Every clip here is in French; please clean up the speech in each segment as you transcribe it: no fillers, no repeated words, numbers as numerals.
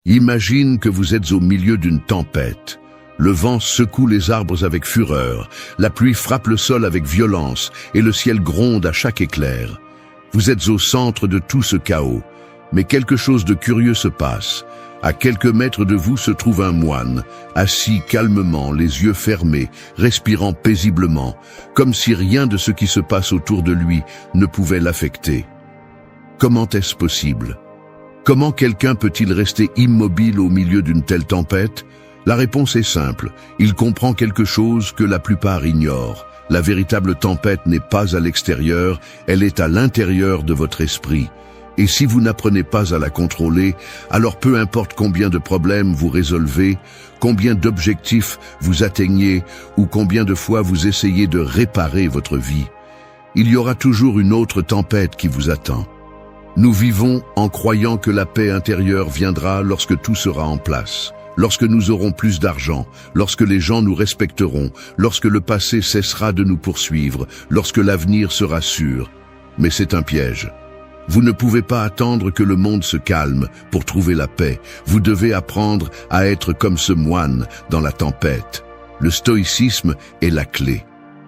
Imagine que vous êtes au milieu d'une tempête. Le vent secoue les arbres avec fureur, la pluie frappe le sol avec violence et le ciel gronde à chaque éclair. Vous êtes au centre de tout ce chaos, mais quelque chose de curieux se passe. À quelques mètres de vous se trouve un moine, assis calmement, les yeux fermés, respirant paisiblement, comme si rien de ce qui se passe autour de lui ne pouvait l'affecter. Comment est-ce possible ? Comment quelqu'un peut-il rester immobile au milieu d'une telle tempête ? La réponse est simple, il comprend quelque chose que la plupart ignorent. La véritable tempête n'est pas à l'extérieur, elle est à l'intérieur de votre esprit. Et si vous n'apprenez pas à la contrôler, alors peu importe combien de problèmes vous résolvez, combien d'objectifs vous atteignez ou combien de fois vous essayez de réparer votre vie, il y aura toujours une autre tempête qui vous attend. Nous vivons en croyant que la paix intérieure viendra lorsque tout sera en place, lorsque nous aurons plus d'argent, lorsque les gens nous respecteront, lorsque le passé cessera de nous poursuivre, lorsque l'avenir sera sûr. Mais c'est un piège. Vous ne pouvez pas attendre que le monde se calme pour trouver la paix. Vous devez apprendre à être comme ce moine dans la tempête. Le stoïcisme est la clé.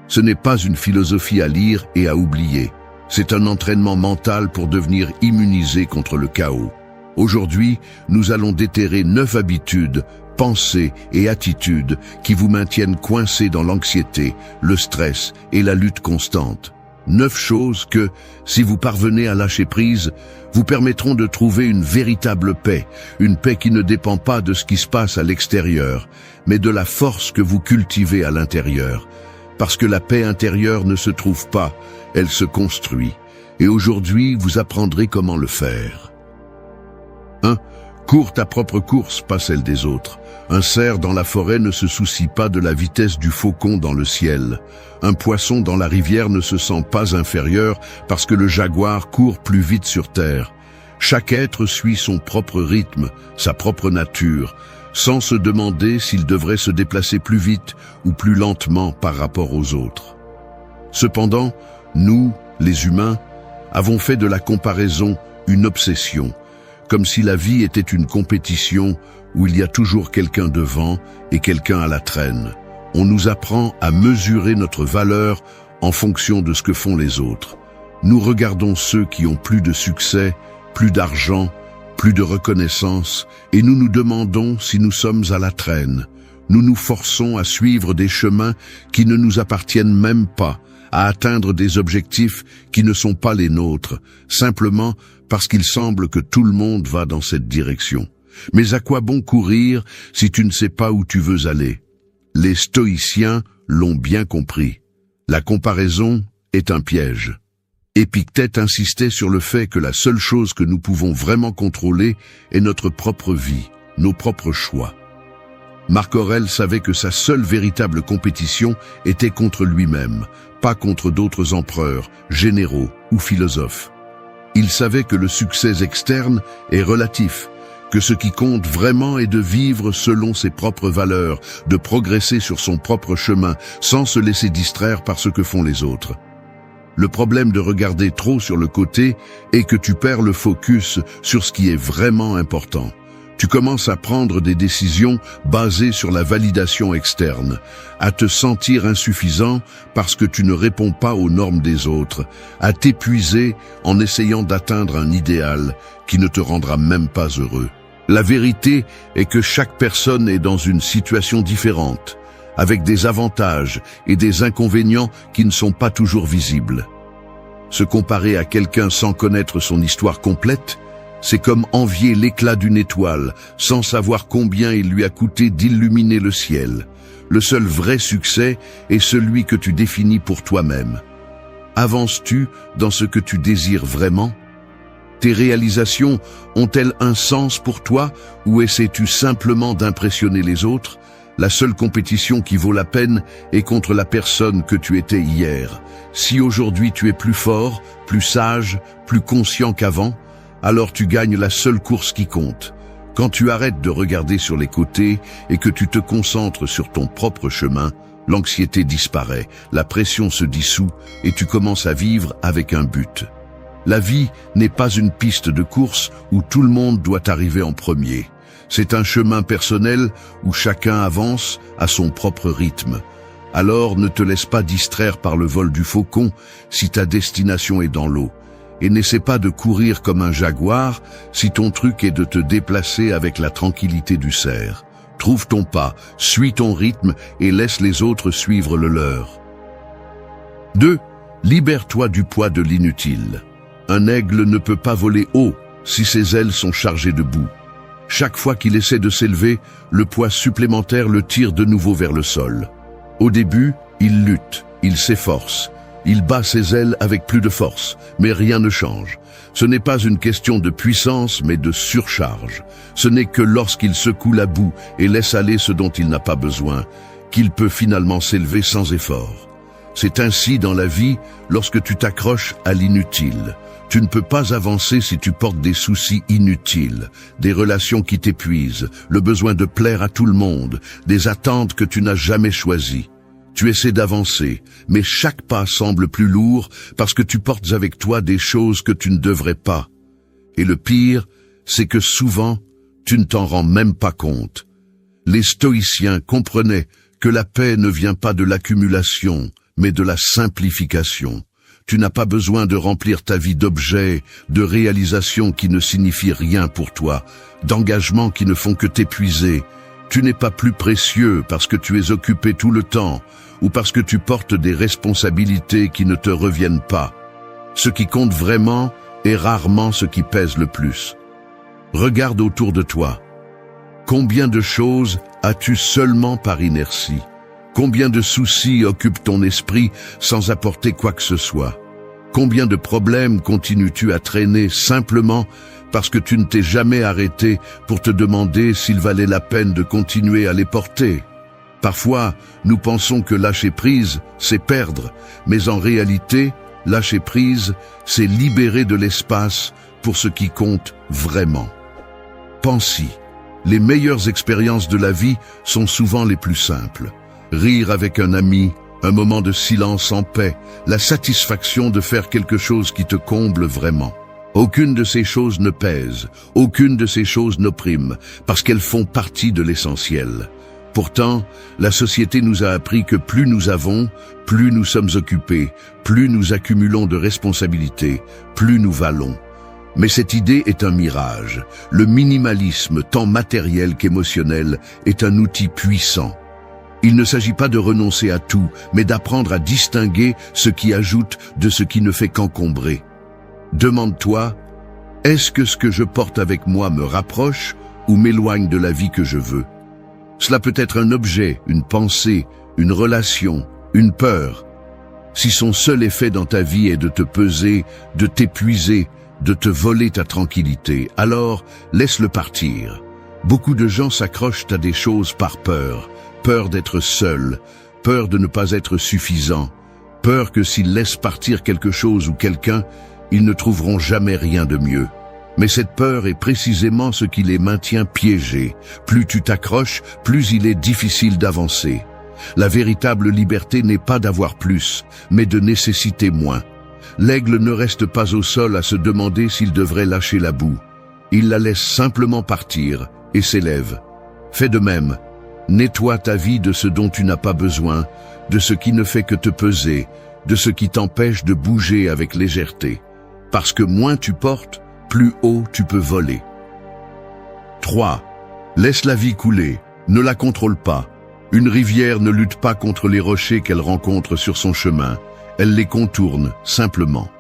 Ce n'est pas une philosophie à lire et à oublier. C'est un entraînement mental pour devenir immunisé contre le chaos. Aujourd'hui, nous allons déterrer 9 habitudes, pensées et attitudes qui vous maintiennent coincés dans l'anxiété, le stress et la lutte constante. 9 choses que, si vous parvenez à lâcher prise, vous permettront de trouver une véritable paix, une paix qui ne dépend pas de ce qui se passe à l'extérieur, mais de la force que vous cultivez à l'intérieur. Parce que la paix intérieure ne se trouve pas, elle se construit. Et aujourd'hui, vous apprendrez comment le faire. 1. Cours ta propre course, pas celle des autres. Un cerf dans la forêt ne se soucie pas de la vitesse du faucon dans le ciel. Un poisson dans la rivière ne se sent pas inférieur parce que le jaguar court plus vite sur terre. Chaque être suit son propre rythme, sa propre nature, sans se demander s'il devrait se déplacer plus vite ou plus lentement par rapport aux autres. Cependant, nous, les humains, avons fait de la comparaison une obsession, comme si la vie était une compétition où il y a toujours quelqu'un devant et quelqu'un à la traîne. On nous apprend à mesurer notre valeur en fonction de ce que font les autres. Nous regardons ceux qui ont plus de succès, plus d'argent, plus de reconnaissance, et nous nous demandons si nous sommes à la traîne. Nous nous forçons à suivre des chemins qui ne nous appartiennent même pas, à atteindre des objectifs qui ne sont pas les nôtres, simplement parce qu'il semble que tout le monde va dans cette direction. Mais à quoi bon courir si tu ne sais pas où tu veux aller ? Les stoïciens l'ont bien compris. La comparaison est un piège. Épictète insistait sur le fait que la seule chose que nous pouvons vraiment contrôler est notre propre vie, nos propres choix. Marc Aurèle savait que sa seule véritable compétition était contre lui-même, pas contre d'autres empereurs, généraux ou philosophes. Il savait que le succès externe est relatif, que ce qui compte vraiment est de vivre selon ses propres valeurs, de progresser sur son propre chemin, sans se laisser distraire par ce que font les autres. Le problème de regarder trop sur le côté est que tu perds le focus sur ce qui est vraiment important. Tu commences à prendre des décisions basées sur la validation externe, à te sentir insuffisant parce que tu ne réponds pas aux normes des autres, à t'épuiser en essayant d'atteindre un idéal qui ne te rendra même pas heureux. La vérité est que chaque personne est dans une situation différente, avec des avantages et des inconvénients qui ne sont pas toujours visibles. Se comparer à quelqu'un sans connaître son histoire complète, c'est comme envier l'éclat d'une étoile, sans savoir combien il lui a coûté d'illuminer le ciel. Le seul vrai succès est celui que tu définis pour toi-même. Avances-tu dans ce que tu désires vraiment ? Tes réalisations ont-elles un sens pour toi ou essaies-tu simplement d'impressionner les autres ? La seule compétition qui vaut la peine est contre la personne que tu étais hier. Si aujourd'hui tu es plus fort, plus sage, plus conscient qu'avant, alors tu gagnes la seule course qui compte. Quand tu arrêtes de regarder sur les côtés et que tu te concentres sur ton propre chemin, l'anxiété disparaît, la pression se dissout et tu commences à vivre avec un but. La vie n'est pas une piste de course où tout le monde doit arriver en premier. c'est un chemin personnel où chacun avance à son propre rythme. Alors ne te laisse pas distraire par le vol du faucon si ta destination est dans l'eau. Et n'essaie pas de courir comme un jaguar si ton truc est de te déplacer avec la tranquillité du cerf. Trouve ton pas, suis ton rythme et laisse les autres suivre le leur. 2. Libère-toi du poids de l'inutile. Un aigle ne peut pas voler haut si ses ailes sont chargées de boue. Chaque fois qu'il essaie de s'élever, le poids supplémentaire le tire de nouveau vers le sol. Au début, il lutte, il s'efforce. Il bat ses ailes avec plus de force, mais rien ne change. Ce n'est pas une question de puissance, mais de surcharge. Ce n'est que lorsqu'il secoue la boue et laisse aller ce dont il n'a pas besoin, qu'il peut finalement s'élever sans effort. C'est ainsi dans la vie lorsque tu t'accroches à l'inutile. Tu ne peux pas avancer si tu portes des soucis inutiles, des relations qui t'épuisent, le besoin de plaire à tout le monde, des attentes que tu n'as jamais choisies. Tu essaies d'avancer, mais chaque pas semble plus lourd parce que tu portes avec toi des choses que tu ne devrais pas. Et le pire, c'est que souvent, tu ne t'en rends même pas compte. Les stoïciens comprenaient que la paix ne vient pas de l'accumulation, mais de la simplification. Tu n'as pas besoin de remplir ta vie d'objets, de réalisations qui ne signifient rien pour toi, d'engagements qui ne font que t'épuiser. Tu n'es pas plus précieux parce que tu es occupé tout le temps ou parce que tu portes des responsabilités qui ne te reviennent pas. Ce qui compte vraiment est rarement ce qui pèse le plus. Regarde autour de toi. Combien de choses as-tu seulement par inertie? Combien de soucis occupent ton esprit sans apporter quoi que ce soit? Combien de problèmes continues-tu à traîner simplement parce que tu ne t'es jamais arrêté pour te demander s'il valait la peine de continuer à les porter? Parfois, nous pensons que lâcher prise, c'est perdre, mais en réalité, lâcher prise, c'est libérer de l'espace pour ce qui compte vraiment. Pense-y, les meilleures expériences de la vie sont souvent les plus simples. Rire avec un ami, un moment de silence en paix, la satisfaction de faire quelque chose qui te comble vraiment. Aucune de ces choses ne pèse, aucune de ces choses n'opprime, parce qu'elles font partie de l'essentiel. Pourtant, la société nous a appris que plus nous avons, plus nous sommes occupés, plus nous accumulons de responsabilités, plus nous valons. Mais cette idée est un mirage. Le minimalisme, tant matériel qu'émotionnel, est un outil puissant. Il ne s'agit pas de renoncer à tout, mais d'apprendre à distinguer ce qui ajoute de ce qui ne fait qu'encombrer. Demande-toi, est-ce que ce que je porte avec moi me rapproche ou m'éloigne de la vie que je veux? Cela peut être un objet, une pensée, une relation, une peur. Si son seul effet dans ta vie est de te peser, de t'épuiser, de te voler ta tranquillité, alors laisse-le partir. Beaucoup de gens s'accrochent à des choses par peur. Peur d'être seul, peur de ne pas être suffisant, peur que s'ils laissent partir quelque chose ou quelqu'un, ils ne trouveront jamais rien de mieux. Mais cette peur est précisément ce qui les maintient piégés. Plus tu t'accroches, plus il est difficile d'avancer. La véritable liberté n'est pas d'avoir plus, mais de nécessiter moins. L'aigle ne reste pas au sol à se demander s'il devrait lâcher la boue. Il la laisse simplement partir et s'élève. Fais de même. Nettoie ta vie de ce dont tu n'as pas besoin, de ce qui ne fait que te peser, de ce qui t'empêche de bouger avec légèreté. Parce que moins tu portes, plus haut tu peux voler. 3. Laisse la vie couler, ne la contrôle pas. Une rivière ne lutte pas contre les rochers qu'elle rencontre sur son chemin, elle les contourne, simplement.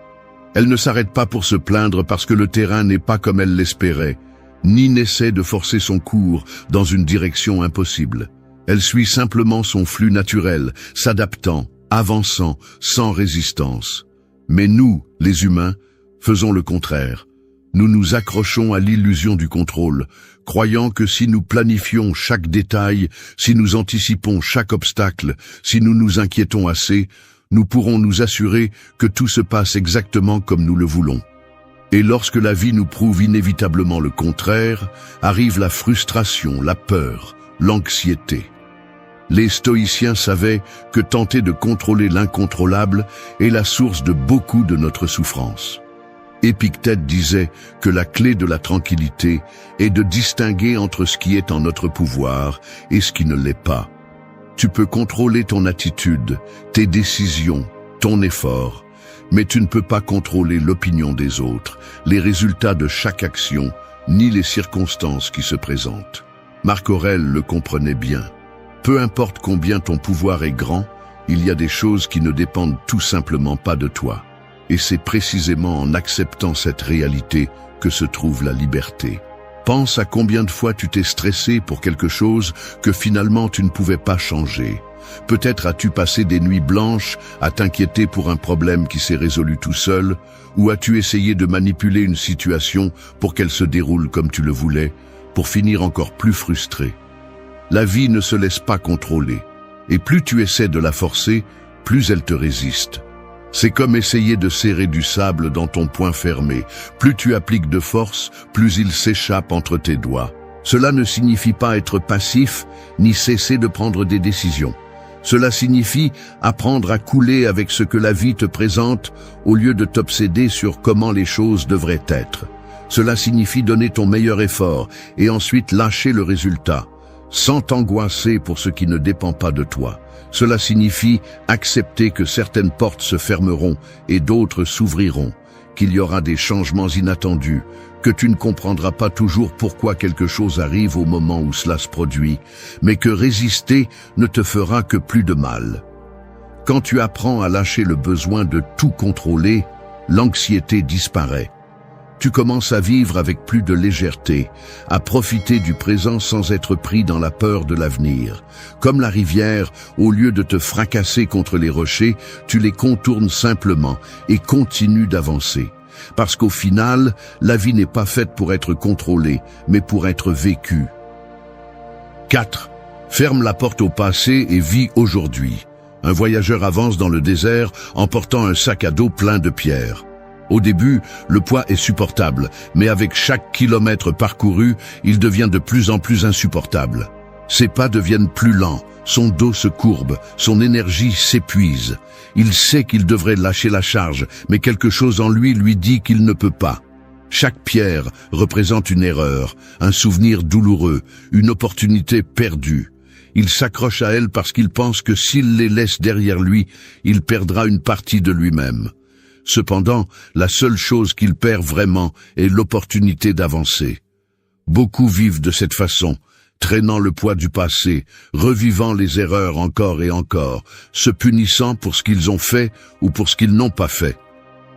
Elle ne s'arrête pas pour se plaindre parce que le terrain n'est pas comme elle l'espérait, ni n'essaie de forcer son cours dans une direction impossible. Elle suit simplement son flux naturel, s'adaptant, avançant, sans résistance. Mais nous, les humains, faisons le contraire. Nous nous accrochons à l'illusion du contrôle, croyant que si nous planifions chaque détail, si nous anticipons chaque obstacle, si nous nous inquiétons assez, nous pourrons nous assurer que tout se passe exactement comme nous le voulons. Et lorsque la vie nous prouve inévitablement le contraire, arrive la frustration, la peur, l'anxiété. Les stoïciens savaient que tenter de contrôler l'incontrôlable est la source de beaucoup de notre souffrance. Épictète disait que la clé de la tranquillité est de distinguer entre ce qui est en notre pouvoir et ce qui ne l'est pas. Tu peux contrôler ton attitude, tes décisions, ton effort, mais tu ne peux pas contrôler l'opinion des autres, les résultats de chaque action, ni les circonstances qui se présentent. Marc Aurèle le comprenait bien. Peu importe combien ton pouvoir est grand, il y a des choses qui ne dépendent tout simplement pas de toi. Et c'est précisément en acceptant cette réalité que se trouve la liberté. Pense à combien de fois tu t'es stressé pour quelque chose que finalement tu ne pouvais pas changer. Peut-être as-tu passé des nuits blanches à t'inquiéter pour un problème qui s'est résolu tout seul, ou as-tu essayé de manipuler une situation pour qu'elle se déroule comme tu le voulais, pour finir encore plus frustré. La vie ne se laisse pas contrôler, et plus tu essaies de la forcer, plus elle te résiste. C'est comme essayer de serrer du sable dans ton poing fermé. Plus tu appliques de force, plus il s'échappe entre tes doigts. Cela ne signifie pas être passif, ni cesser de prendre des décisions. Cela signifie apprendre à couler avec ce que la vie te présente au lieu de t'obséder sur comment les choses devraient être. Cela signifie donner ton meilleur effort et ensuite lâcher le résultat, sans t'angoisser pour ce qui ne dépend pas de toi. Cela signifie accepter que certaines portes se fermeront et d'autres s'ouvriront, qu'il y aura des changements inattendus, que tu ne comprendras pas toujours pourquoi quelque chose arrive au moment où cela se produit, mais que résister ne te fera que plus de mal. Quand tu apprends à lâcher le besoin de tout contrôler, l'anxiété disparaît. Tu commences à vivre avec plus de légèreté, à profiter du présent sans être pris dans la peur de l'avenir. Comme la rivière, au lieu de te fracasser contre les rochers, tu les contournes simplement et continues d'avancer. Parce qu'au final, la vie n'est pas faite pour être contrôlée, mais pour être vécue. 4. Ferme la porte au passé et vis aujourd'hui. Un voyageur avance dans le désert en portant un sac à dos plein de pierres. Au début, le poids est supportable, mais avec chaque kilomètre parcouru, il devient de plus en plus insupportable. Ses pas deviennent plus lents, son dos se courbe, son énergie s'épuise. Il sait qu'il devrait lâcher la charge, mais quelque chose en lui dit qu'il ne peut pas. Chaque pierre représente une erreur, un souvenir douloureux, une opportunité perdue. Il s'accroche à elle parce qu'il pense que s'il les laisse derrière lui, il perdra une partie de lui-même. Cependant, la seule chose qu'il perd vraiment est l'opportunité d'avancer. Beaucoup vivent de cette façon, traînant le poids du passé, revivant les erreurs encore et encore, se punissant pour ce qu'ils ont fait ou pour ce qu'ils n'ont pas fait.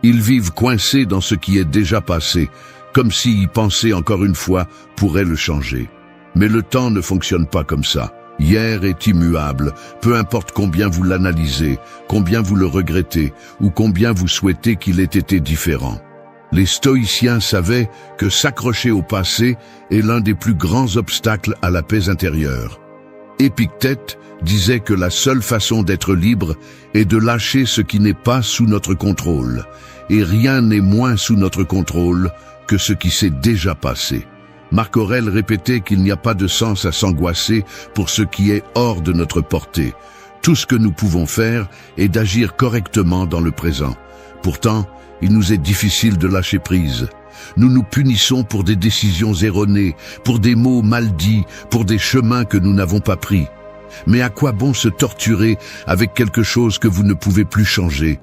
Ils vivent coincés dans ce qui est déjà passé, comme si y penser encore une fois pourrait le changer. Mais le temps ne fonctionne pas comme ça. Hier est immuable, peu importe combien vous l'analysez, combien vous le regrettez, ou combien vous souhaitez qu'il ait été différent. Les stoïciens savaient que s'accrocher au passé est l'un des plus grands obstacles à la paix intérieure. Épictète disait que la seule façon d'être libre est de lâcher ce qui n'est pas sous notre contrôle, et rien n'est moins sous notre contrôle que ce qui s'est déjà passé. Marc Aurèle répétait qu'il n'y a pas de sens à s'angoisser pour ce qui est hors de notre portée. Tout ce que nous pouvons faire est d'agir correctement dans le présent. Pourtant, il nous est difficile de lâcher prise. Nous nous punissons pour des décisions erronées, pour des mots mal dits, pour des chemins que nous n'avons pas pris. Mais à quoi bon se torturer avec quelque chose que vous ne pouvez plus changer?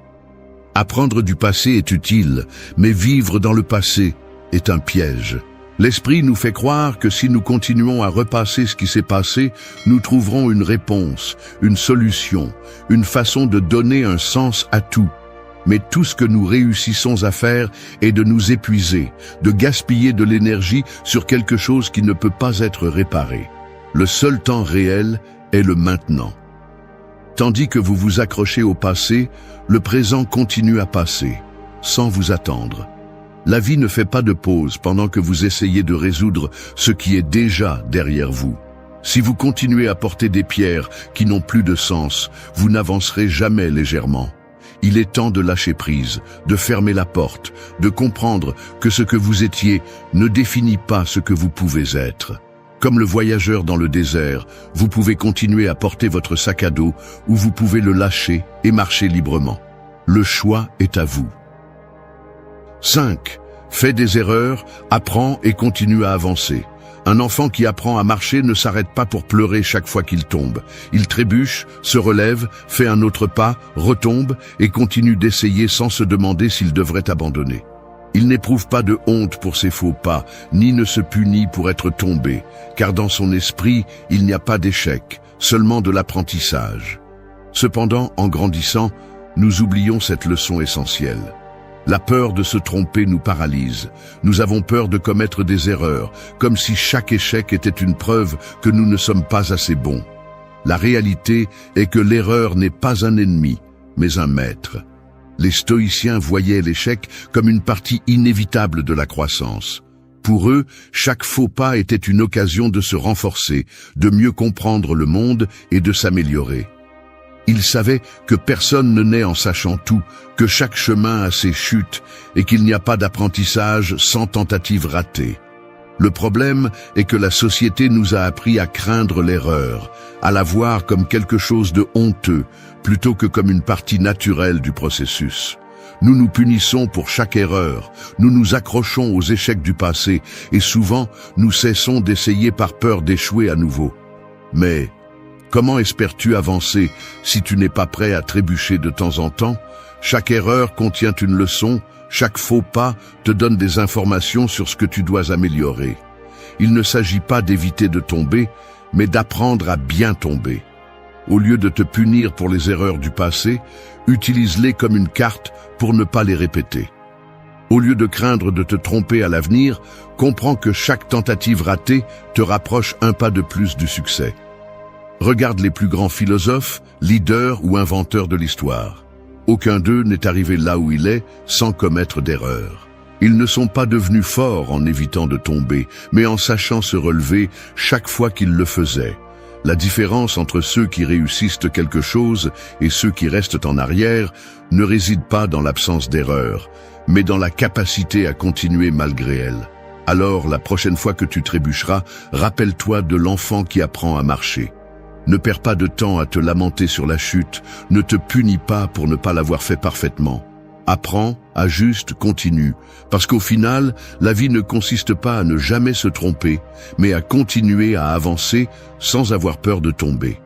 Apprendre du passé est utile, mais vivre dans le passé est un piège. L'esprit nous fait croire que si nous continuons à repasser ce qui s'est passé, nous trouverons une réponse, une solution, une façon de donner un sens à tout. Mais tout ce que nous réussissons à faire est de nous épuiser, de gaspiller de l'énergie sur quelque chose qui ne peut pas être réparé. Le seul temps réel est le maintenant. Tandis que vous vous accrochez au passé, le présent continue à passer, sans vous attendre. La vie ne fait pas de pause pendant que vous essayez de résoudre ce qui est déjà derrière vous. Si vous continuez à porter des pierres qui n'ont plus de sens, vous n'avancerez jamais légèrement. Il est temps de lâcher prise, de fermer la porte, de comprendre que ce que vous étiez ne définit pas ce que vous pouvez être. Comme le voyageur dans le désert, vous pouvez continuer à porter votre sac à dos ou vous pouvez le lâcher et marcher librement. Le choix est à vous. 5. Fais des erreurs, apprends et continue à avancer. Un enfant qui apprend à marcher ne s'arrête pas pour pleurer chaque fois qu'il tombe. Il trébuche, se relève, fait un autre pas, retombe et continue d'essayer sans se demander s'il devrait abandonner. Il n'éprouve pas de honte pour ses faux pas, ni ne se punit pour être tombé, car dans son esprit, il n'y a pas d'échec, seulement de l'apprentissage. Cependant, en grandissant, nous oublions cette leçon essentielle. La peur de se tromper nous paralyse. Nous avons peur de commettre des erreurs, comme si chaque échec était une preuve que nous ne sommes pas assez bons. La réalité est que l'erreur n'est pas un ennemi, mais un maître. Les stoïciens voyaient l'échec comme une partie inévitable de la croissance. Pour eux, chaque faux pas était une occasion de se renforcer, de mieux comprendre le monde et de s'améliorer. Ils savaient que personne ne naît en sachant tout, que chaque chemin a ses chutes et qu'il n'y a pas d'apprentissage sans tentative ratée. Le problème est que la société nous a appris à craindre l'erreur, à la voir comme quelque chose de honteux, plutôt que comme une partie naturelle du processus. Nous nous punissons pour chaque erreur, nous nous accrochons aux échecs du passé et souvent nous cessons d'essayer par peur d'échouer à nouveau. Mais comment espères-tu avancer si tu n'es pas prêt à trébucher de temps en temps? Chaque erreur contient une leçon, chaque faux pas te donne des informations sur ce que tu dois améliorer. Il ne s'agit pas d'éviter de tomber, mais d'apprendre à bien tomber. Au lieu de te punir pour les erreurs du passé, utilise-les comme une carte pour ne pas les répéter. Au lieu de craindre de te tromper à l'avenir, comprends que chaque tentative ratée te rapproche un pas de plus du succès. Regarde les plus grands philosophes, leaders ou inventeurs de l'histoire. Aucun d'eux n'est arrivé là où il est sans commettre d'erreurs. Ils ne sont pas devenus forts en évitant de tomber, mais en sachant se relever chaque fois qu'ils le faisaient. La différence entre ceux qui réussissent quelque chose et ceux qui restent en arrière ne réside pas dans l'absence d'erreurs, mais dans la capacité à continuer malgré elles. Alors, la prochaine fois que tu trébucheras, rappelle-toi de l'enfant qui apprend à marcher. Ne perds pas de temps à te lamenter sur la chute, ne te punis pas pour ne pas l'avoir fait parfaitement. Apprends, ajuste, continue, parce qu'au final, la vie ne consiste pas à ne jamais se tromper, mais à continuer à avancer sans avoir peur de tomber.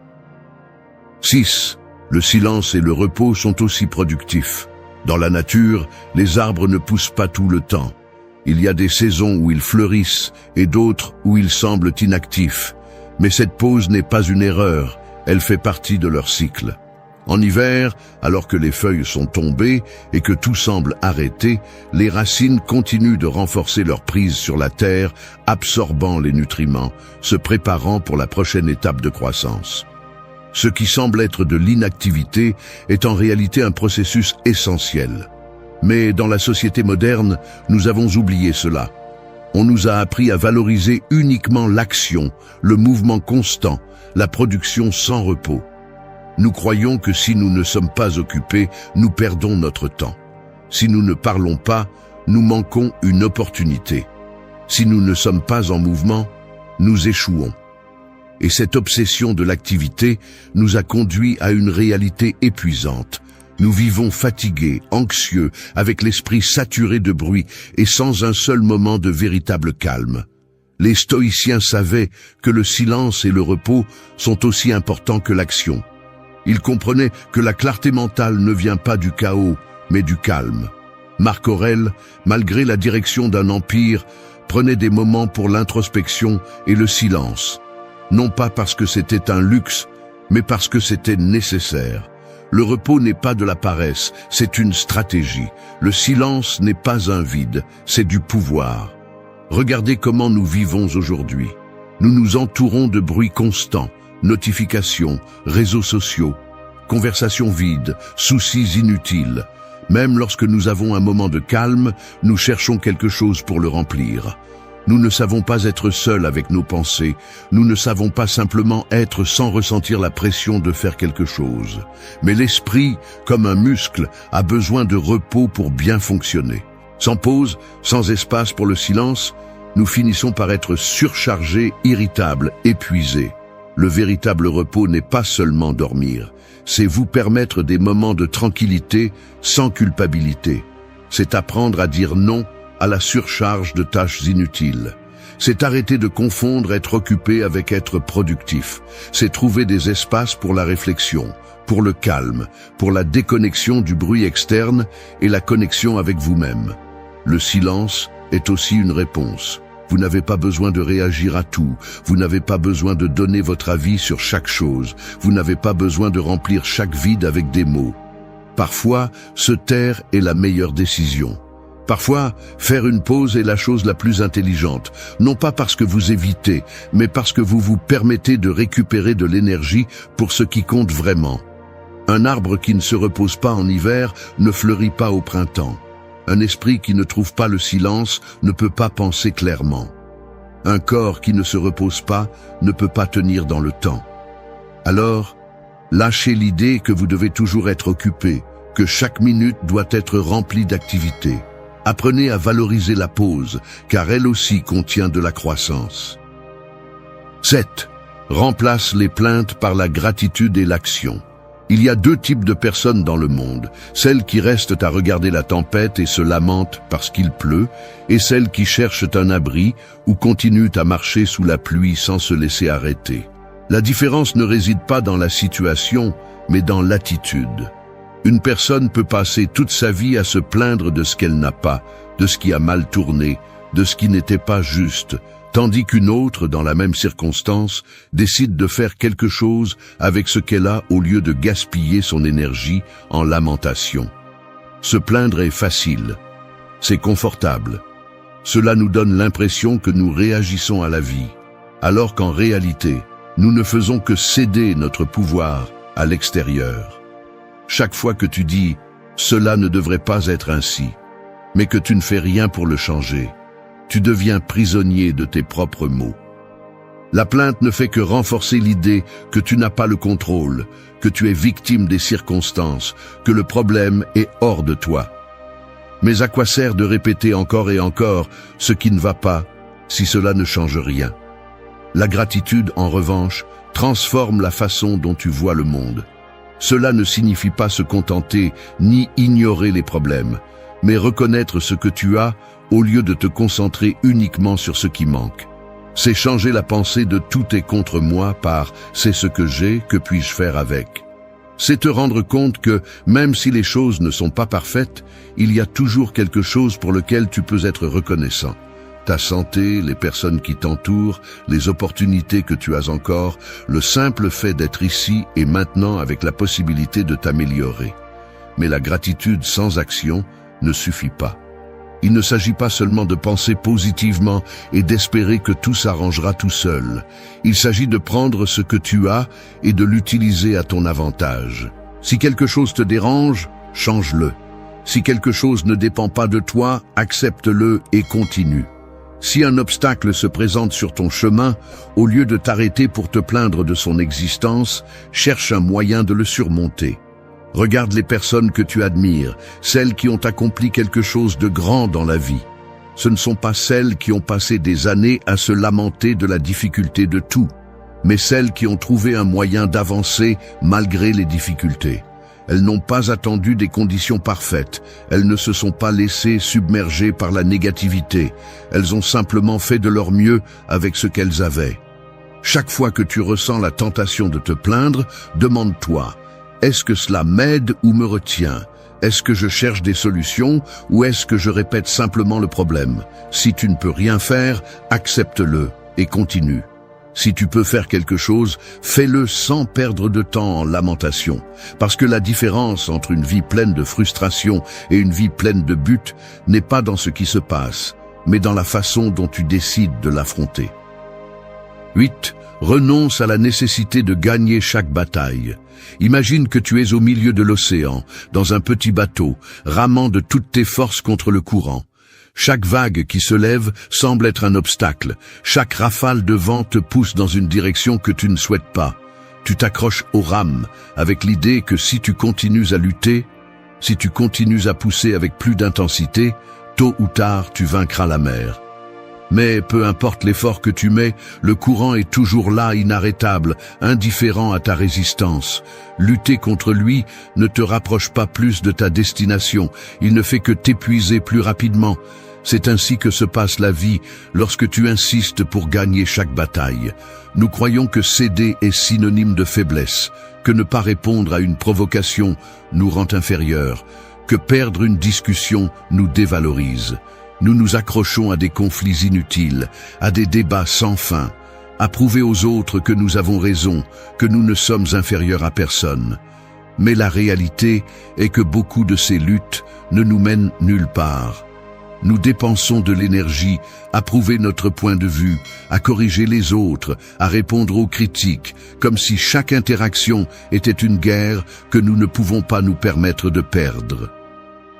6. Le silence et le repos sont aussi productifs. Dans la nature, les arbres ne poussent pas tout le temps. Il y a des saisons où ils fleurissent et d'autres où ils semblent inactifs. Mais cette pause n'est pas une erreur, elle fait partie de leur cycle. En hiver, alors que les feuilles sont tombées et que tout semble arrêté, les racines continuent de renforcer leur prise sur la terre, absorbant les nutriments, se préparant pour la prochaine étape de croissance. Ce qui semble être de l'inactivité est en réalité un processus essentiel. Mais dans la société moderne, nous avons oublié cela. On nous a appris à valoriser uniquement l'action, le mouvement constant, la production sans repos. Nous croyons que si nous ne sommes pas occupés, nous perdons notre temps. Si nous ne parlons pas, nous manquons une opportunité. Si nous ne sommes pas en mouvement, nous échouons. Et cette obsession de l'activité nous a conduits à une réalité épuisante. Nous vivons fatigués, anxieux, avec l'esprit saturé de bruit et sans un seul moment de véritable calme. Les stoïciens savaient que le silence et le repos sont aussi importants que l'action. Ils comprenaient que la clarté mentale ne vient pas du chaos, mais du calme. Marc Aurèle, malgré la direction d'un empire, prenait des moments pour l'introspection et le silence. Non pas parce que c'était un luxe, mais parce que c'était nécessaire. Le repos n'est pas de la paresse, c'est une stratégie. Le silence n'est pas un vide, c'est du pouvoir. Regardez comment nous vivons aujourd'hui. Nous nous entourons de bruits constants, notifications, réseaux sociaux, conversations vides, soucis inutiles. Même lorsque nous avons un moment de calme, nous cherchons quelque chose pour le remplir. Nous ne savons pas être seuls avec nos pensées, nous ne savons pas simplement être sans ressentir la pression de faire quelque chose. Mais l'esprit, comme un muscle, a besoin de repos pour bien fonctionner. Sans pause, sans espace pour le silence, nous finissons par être surchargés, irritables, épuisés. Le véritable repos n'est pas seulement dormir, c'est vous permettre des moments de tranquillité sans culpabilité. C'est apprendre à dire non à la surcharge de tâches inutiles. C'est arrêter de confondre être occupé avec être productif. C'est trouver des espaces pour la réflexion, pour le calme, pour la déconnexion du bruit externe et la connexion avec vous-même. Le silence est aussi une réponse. Vous n'avez pas besoin de réagir à tout. Vous n'avez pas besoin de donner votre avis sur chaque chose. Vous n'avez pas besoin de remplir chaque vide avec des mots. Parfois, se taire est la meilleure décision. Parfois, faire une pause est la chose la plus intelligente, non pas parce que vous évitez, mais parce que vous vous permettez de récupérer de l'énergie pour ce qui compte vraiment. Un arbre qui ne se repose pas en hiver ne fleurit pas au printemps. Un esprit qui ne trouve pas le silence ne peut pas penser clairement. Un corps qui ne se repose pas ne peut pas tenir dans le temps. Alors, lâchez l'idée que vous devez toujours être occupé, que chaque minute doit être remplie d'activités. Apprenez à valoriser la pause, car elle aussi contient de la croissance. 7. Remplace les plaintes par la gratitude et l'action. Il y a deux types de personnes dans le monde, celles qui restent à regarder la tempête et se lamentent parce qu'il pleut, et celles qui cherchent un abri ou continuent à marcher sous la pluie sans se laisser arrêter. La différence ne réside pas dans la situation, mais dans l'attitude. Une personne peut passer toute sa vie à se plaindre de ce qu'elle n'a pas, de ce qui a mal tourné, de ce qui n'était pas juste, tandis qu'une autre, dans la même circonstance, décide de faire quelque chose avec ce qu'elle a au lieu de gaspiller son énergie en lamentation. Se plaindre est facile, c'est confortable. Cela nous donne l'impression que nous réagissons à la vie, alors qu'en réalité, nous ne faisons que céder notre pouvoir à l'extérieur. Chaque fois que tu dis « cela ne devrait pas être ainsi », mais que tu ne fais rien pour le changer, tu deviens prisonnier de tes propres mots. La plainte ne fait que renforcer l'idée que tu n'as pas le contrôle, que tu es victime des circonstances, que le problème est hors de toi. Mais à quoi sert de répéter encore et encore ce qui ne va pas si cela ne change rien? La gratitude, en revanche, transforme la façon dont tu vois le monde. Cela ne signifie pas se contenter ni ignorer les problèmes, mais reconnaître ce que tu as au lieu de te concentrer uniquement sur ce qui manque. C'est changer la pensée de « tout est contre moi » par « c'est ce que j'ai, que puis-je faire avec ». C'est te rendre compte que, même si les choses ne sont pas parfaites, il y a toujours quelque chose pour lequel tu peux être reconnaissant. Ta santé, les personnes qui t'entourent, les opportunités que tu as encore, le simple fait d'être ici et maintenant avec la possibilité de t'améliorer. Mais la gratitude sans action ne suffit pas. Il ne s'agit pas seulement de penser positivement et d'espérer que tout s'arrangera tout seul. Il s'agit de prendre ce que tu as et de l'utiliser à ton avantage. Si quelque chose te dérange, change-le. Si quelque chose ne dépend pas de toi, accepte-le et continue. Si un obstacle se présente sur ton chemin, au lieu de t'arrêter pour te plaindre de son existence, cherche un moyen de le surmonter. Regarde les personnes que tu admires, celles qui ont accompli quelque chose de grand dans la vie. Ce ne sont pas celles qui ont passé des années à se lamenter de la difficulté de tout, mais celles qui ont trouvé un moyen d'avancer malgré les difficultés. Elles n'ont pas attendu des conditions parfaites, elles ne se sont pas laissées submerger par la négativité, elles ont simplement fait de leur mieux avec ce qu'elles avaient. Chaque fois que tu ressens la tentation de te plaindre, demande-toi, est-ce que cela m'aide ou me retient? Est-ce que je cherche des solutions ou est-ce que je répète simplement le problème? Si tu ne peux rien faire, accepte-le et continue. Si tu peux faire quelque chose, fais-le sans perdre de temps en lamentation. Parce que la différence entre une vie pleine de frustration et une vie pleine de buts n'est pas dans ce qui se passe, mais dans la façon dont tu décides de l'affronter. 8. Renonce à la nécessité de gagner chaque bataille. Imagine que tu es au milieu de l'océan, dans un petit bateau, ramant de toutes tes forces contre le courant. Chaque vague qui se lève semble être un obstacle. Chaque rafale de vent te pousse dans une direction que tu ne souhaites pas. Tu t'accroches aux rames avec l'idée que si tu continues à lutter, si tu continues à pousser avec plus d'intensité, tôt ou tard tu vaincras la mer. Mais peu importe l'effort que tu mets, le courant est toujours là, inarrêtable, indifférent à ta résistance. Lutter contre lui ne te rapproche pas plus de ta destination, il ne fait que t'épuiser plus rapidement. C'est ainsi que se passe la vie lorsque tu insistes pour gagner chaque bataille. Nous croyons que céder est synonyme de faiblesse, que ne pas répondre à une provocation nous rend inférieurs, que perdre une discussion nous dévalorise. Nous nous accrochons à des conflits inutiles, à des débats sans fin, à prouver aux autres que nous avons raison, que nous ne sommes inférieurs à personne. Mais la réalité est que beaucoup de ces luttes ne nous mènent nulle part. Nous dépensons de l'énergie à prouver notre point de vue, à corriger les autres, à répondre aux critiques, comme si chaque interaction était une guerre que nous ne pouvons pas nous permettre de perdre.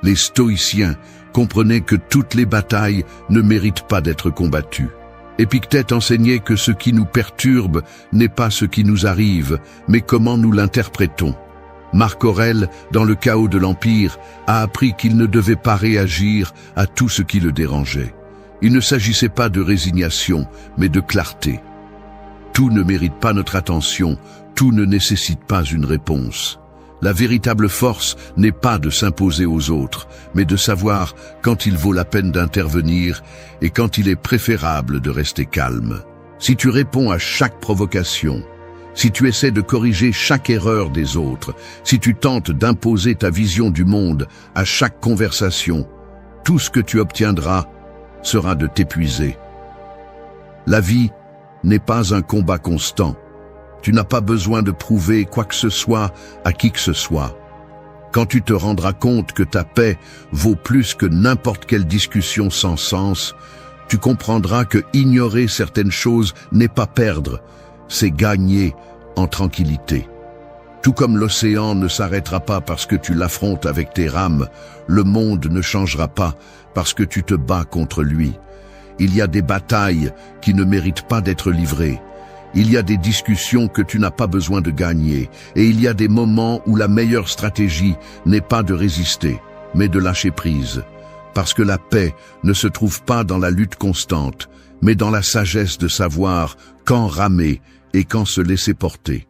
Les stoïciens comprenaient que toutes les batailles ne méritent pas d'être combattues. Épictète enseignait que ce qui nous perturbe n'est pas ce qui nous arrive, mais comment nous l'interprétons. Marc Aurèle, dans le chaos de l'Empire, a appris qu'il ne devait pas réagir à tout ce qui le dérangeait. Il ne s'agissait pas de résignation, mais de clarté. Tout ne mérite pas notre attention, tout ne nécessite pas une réponse. La véritable force n'est pas de s'imposer aux autres, mais de savoir quand il vaut la peine d'intervenir et quand il est préférable de rester calme. Si tu réponds à chaque provocation, si tu essaies de corriger chaque erreur des autres, si tu tentes d'imposer ta vision du monde à chaque conversation, tout ce que tu obtiendras sera de t'épuiser. La vie n'est pas un combat constant. Tu n'as pas besoin de prouver quoi que ce soit à qui que ce soit. Quand tu te rendras compte que ta paix vaut plus que n'importe quelle discussion sans sens, tu comprendras que ignorer certaines choses n'est pas perdre, c'est gagner en tranquillité. Tout comme l'océan ne s'arrêtera pas parce que tu l'affrontes avec tes rames, le monde ne changera pas parce que tu te bats contre lui. Il y a des batailles qui ne méritent pas d'être livrées. Il y a des discussions que tu n'as pas besoin de gagner, et il y a des moments où la meilleure stratégie n'est pas de résister, mais de lâcher prise. Parce que la paix ne se trouve pas dans la lutte constante, mais dans la sagesse de savoir quand ramer et quand se laisser porter.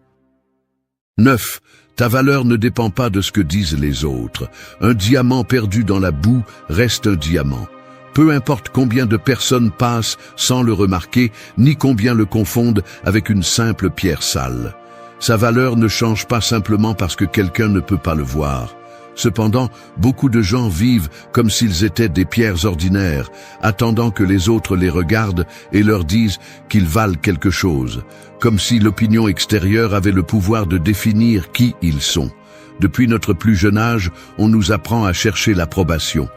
9. Ta valeur ne dépend pas de ce que disent les autres. Un diamant perdu dans la boue reste un diamant. Peu importe combien de personnes passent sans le remarquer, ni combien le confondent avec une simple pierre sale. Sa valeur ne change pas simplement parce que quelqu'un ne peut pas le voir. Cependant, beaucoup de gens vivent comme s'ils étaient des pierres ordinaires, attendant que les autres les regardent et leur disent qu'ils valent quelque chose, comme si l'opinion extérieure avait le pouvoir de définir qui ils sont. Depuis notre plus jeune âge, on nous apprend à chercher l'approbation.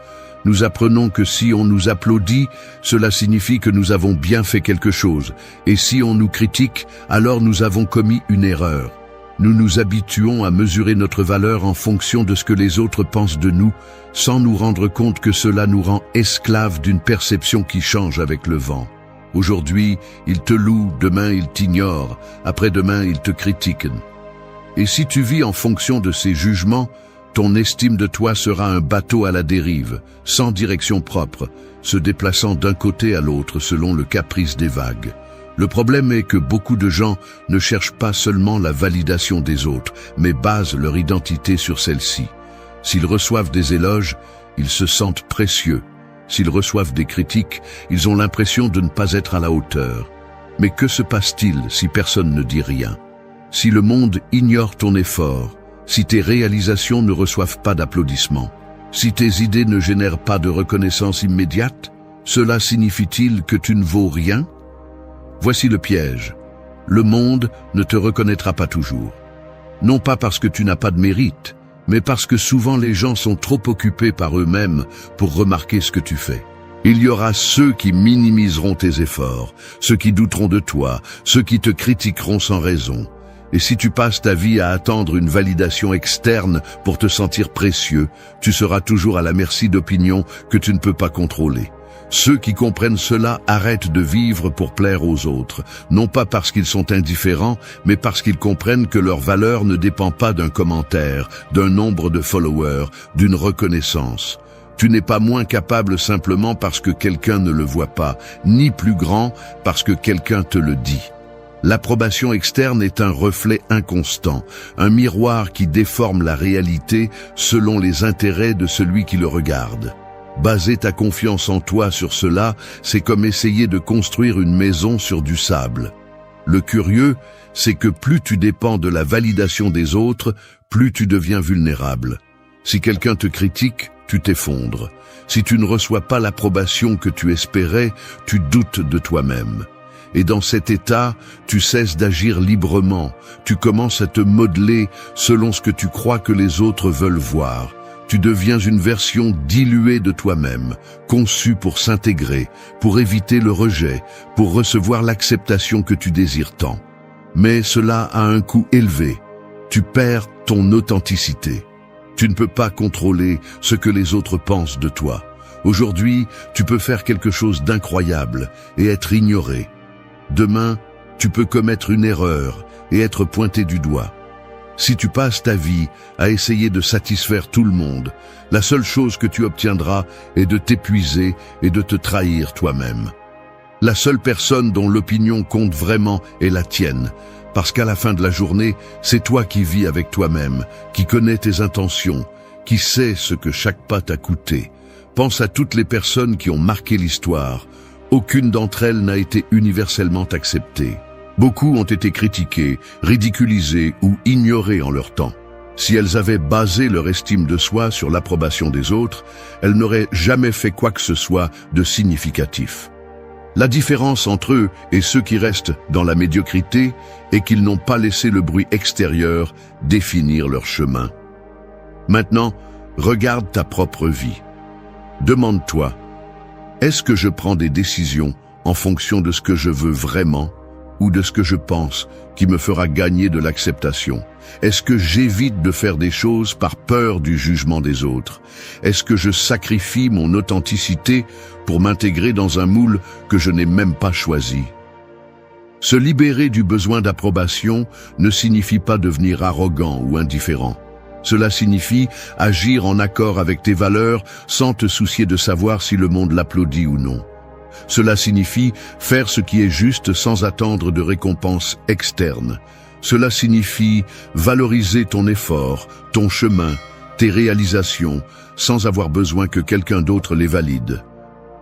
Nous apprenons que si on nous applaudit, cela signifie que nous avons bien fait quelque chose, et si on nous critique, alors nous avons commis une erreur. Nous nous habituons à mesurer notre valeur en fonction de ce que les autres pensent de nous, sans nous rendre compte que cela nous rend esclaves d'une perception qui change avec le vent. Aujourd'hui, ils te louent, demain ils t'ignorent, après-demain ils te critiquent. Et si tu vis en fonction de ces jugements, ton estime de toi sera un bateau à la dérive, sans direction propre, se déplaçant d'un côté à l'autre selon le caprice des vagues. Le problème est que beaucoup de gens ne cherchent pas seulement la validation des autres, mais basent leur identité sur celle-ci. S'ils reçoivent des éloges, ils se sentent précieux. S'ils reçoivent des critiques, ils ont l'impression de ne pas être à la hauteur. Mais que se passe-t-il si personne ne dit rien? Si le monde ignore ton effort, si tes réalisations ne reçoivent pas d'applaudissements, si tes idées ne génèrent pas de reconnaissance immédiate, cela signifie-t-il que tu ne vaux rien? Voici le piège. Le monde ne te reconnaîtra pas toujours. Non pas parce que tu n'as pas de mérite, mais parce que souvent les gens sont trop occupés par eux-mêmes pour remarquer ce que tu fais. Il y aura ceux qui minimiseront tes efforts, ceux qui douteront de toi, ceux qui te critiqueront sans raison. Et si tu passes ta vie à attendre une validation externe pour te sentir précieux, tu seras toujours à la merci d'opinions que tu ne peux pas contrôler. Ceux qui comprennent cela arrêtent de vivre pour plaire aux autres, non pas parce qu'ils sont indifférents, mais parce qu'ils comprennent que leur valeur ne dépend pas d'un commentaire, d'un nombre de followers, d'une reconnaissance. Tu n'es pas moins capable simplement parce que quelqu'un ne le voit pas, ni plus grand parce que quelqu'un te le dit. L'approbation externe est un reflet inconstant, un miroir qui déforme la réalité selon les intérêts de celui qui le regarde. Baser ta confiance en toi sur cela, c'est comme essayer de construire une maison sur du sable. Le curieux, c'est que plus tu dépends de la validation des autres, plus tu deviens vulnérable. Si quelqu'un te critique, tu t'effondres. Si tu ne reçois pas l'approbation que tu espérais, tu doutes de toi-même. Et dans cet état, tu cesses d'agir librement. Tu commences à te modeler selon ce que tu crois que les autres veulent voir. Tu deviens une version diluée de toi-même, conçue pour s'intégrer, pour éviter le rejet, pour recevoir l'acceptation que tu désires tant. Mais cela a un coût élevé. Tu perds ton authenticité. Tu ne peux pas contrôler ce que les autres pensent de toi. Aujourd'hui, tu peux faire quelque chose d'incroyable et être ignoré. Demain, tu peux commettre une erreur et être pointé du doigt. Si tu passes ta vie à essayer de satisfaire tout le monde, la seule chose que tu obtiendras est de t'épuiser et de te trahir toi-même. La seule personne dont l'opinion compte vraiment est la tienne, parce qu'à la fin de la journée, c'est toi qui vis avec toi-même, qui connais tes intentions, qui sais ce que chaque pas t'a coûté. Pense à toutes les personnes qui ont marqué l'histoire. Aucune d'entre elles n'a été universellement acceptée. Beaucoup ont été critiquées, ridiculisées ou ignorées en leur temps. Si elles avaient basé leur estime de soi sur l'approbation des autres, elles n'auraient jamais fait quoi que ce soit de significatif. La différence entre eux et ceux qui restent dans la médiocrité est qu'ils n'ont pas laissé le bruit extérieur définir leur chemin. Maintenant, regarde ta propre vie. Demande-toi, est-ce que je prends des décisions en fonction de ce que je veux vraiment ou de ce que je pense qui me fera gagner de l'acceptation? Est-ce que j'évite de faire des choses par peur du jugement des autres? Est-ce que je sacrifie mon authenticité pour m'intégrer dans un moule que je n'ai même pas choisi? Se libérer du besoin d'approbation ne signifie pas devenir arrogant ou indifférent. Cela signifie agir en accord avec tes valeurs sans te soucier de savoir si le monde l'applaudit ou non. Cela signifie faire ce qui est juste sans attendre de récompense externe. Cela signifie valoriser ton effort, ton chemin, tes réalisations, sans avoir besoin que quelqu'un d'autre les valide.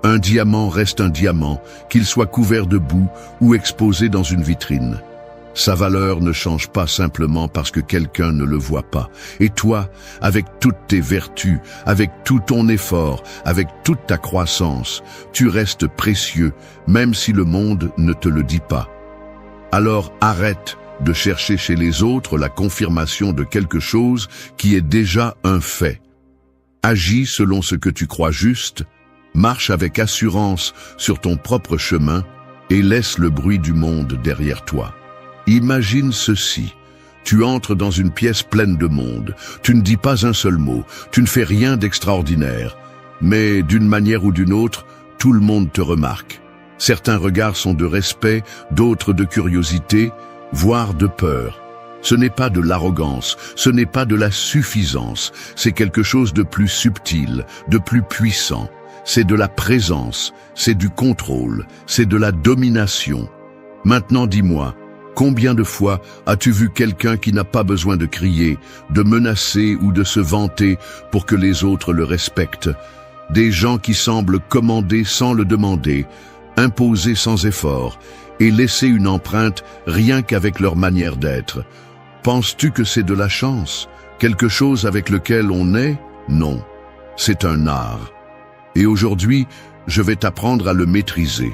Un diamant reste un diamant, qu'il soit couvert de boue ou exposé dans une vitrine. Sa valeur ne change pas simplement parce que quelqu'un ne le voit pas. Et toi, avec toutes tes vertus, avec tout ton effort, avec toute ta croissance, tu restes précieux, même si le monde ne te le dit pas. Alors arrête de chercher chez les autres la confirmation de quelque chose qui est déjà un fait. Agis selon ce que tu crois juste, marche avec assurance sur ton propre chemin et laisse le bruit du monde derrière toi. Imagine ceci. Tu entres dans une pièce pleine de monde. Tu ne dis pas un seul mot. Tu ne fais rien d'extraordinaire. Mais d'une manière ou d'une autre, tout le monde te remarque. Certains regards sont de respect, d'autres de curiosité, voire de peur. Ce n'est pas de l'arrogance, ce n'est pas de la suffisance. C'est quelque chose de plus subtil, de plus puissant. C'est de la présence, c'est du contrôle, c'est de la domination. Maintenant dis-moi, combien de fois as-tu vu quelqu'un qui n'a pas besoin de crier, de menacer ou de se vanter pour que les autres le respectent? Des gens qui semblent commander sans le demander, imposer sans effort et laisser une empreinte rien qu'avec leur manière d'être. Penses-tu que c'est de la chance? Quelque chose avec lequel on est? Non, c'est un art. Et aujourd'hui, je vais t'apprendre à le maîtriser.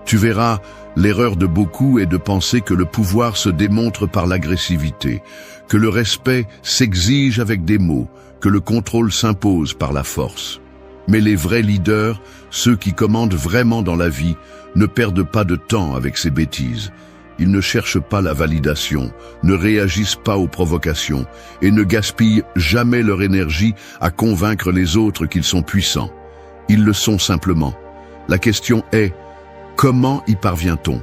Tu verras, l'erreur de beaucoup est de penser que le pouvoir se démontre par l'agressivité, que le respect s'exige avec des mots, que le contrôle s'impose par la force. Mais les vrais leaders, ceux qui commandent vraiment dans la vie, ne perdent pas de temps avec ces bêtises. Ils ne cherchent pas la validation, ne réagissent pas aux provocations et ne gaspillent jamais leur énergie à convaincre les autres qu'ils sont puissants. Ils le sont simplement. La question est, comment y parvient-on?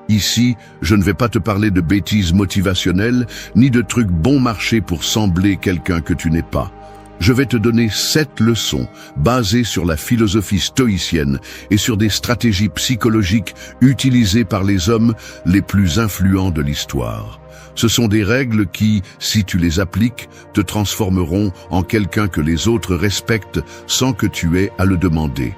Ici, je ne vais pas te parler de bêtises motivationnelles, ni de trucs bon marché pour sembler quelqu'un que tu n'es pas. Je vais te donner 7 leçons basées sur la philosophie stoïcienne et sur des stratégies psychologiques utilisées par les hommes les plus influents de l'histoire. Ce sont des règles qui, si tu les appliques, te transformeront en quelqu'un que les autres respectent sans que tu aies à le demander.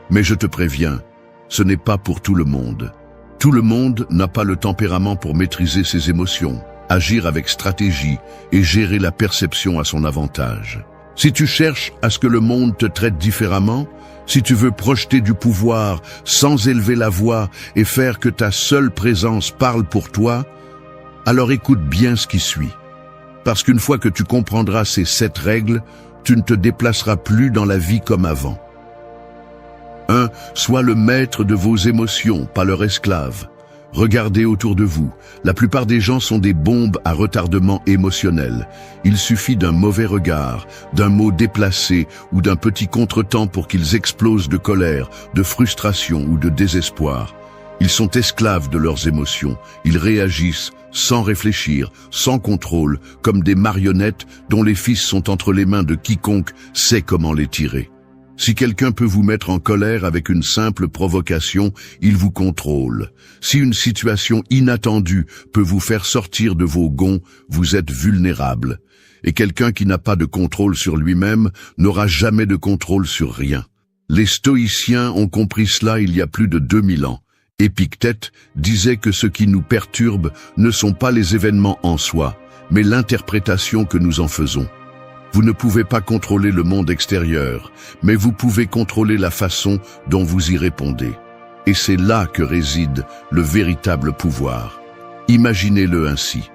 Mais je te préviens, ce n'est pas pour tout le monde. Tout le monde n'a pas le tempérament pour maîtriser ses émotions, agir avec stratégie et gérer la perception à son avantage. Si tu cherches à ce que le monde te traite différemment, si tu veux projeter du pouvoir sans élever la voix et faire que ta seule présence parle pour toi, alors écoute bien ce qui suit. Parce qu'une fois que tu comprendras ces 7 règles, tu ne te déplaceras plus dans la vie comme avant. 1. Sois le maître de vos émotions, pas leur esclave. Regardez autour de vous. La plupart des gens sont des bombes à retardement émotionnel. Il suffit d'un mauvais regard, d'un mot déplacé ou d'un petit contretemps pour qu'ils explosent de colère, de frustration ou de désespoir. Ils sont esclaves de leurs émotions. Ils réagissent sans réfléchir, sans contrôle, comme des marionnettes dont les fils sont entre les mains de quiconque sait comment les tirer. Si quelqu'un peut vous mettre en colère avec une simple provocation, il vous contrôle. Si une situation inattendue peut vous faire sortir de vos gonds, vous êtes vulnérable. Et quelqu'un qui n'a pas de contrôle sur lui-même n'aura jamais de contrôle sur rien. Les stoïciens ont compris cela il y a plus de 2000 ans. Épictète disait que ce qui nous perturbe ne sont pas les événements en soi, mais l'interprétation que nous en faisons. Vous ne pouvez pas contrôler le monde extérieur, mais vous pouvez contrôler la façon dont vous y répondez. Et c'est là que réside le véritable pouvoir. Imaginez-le ainsi.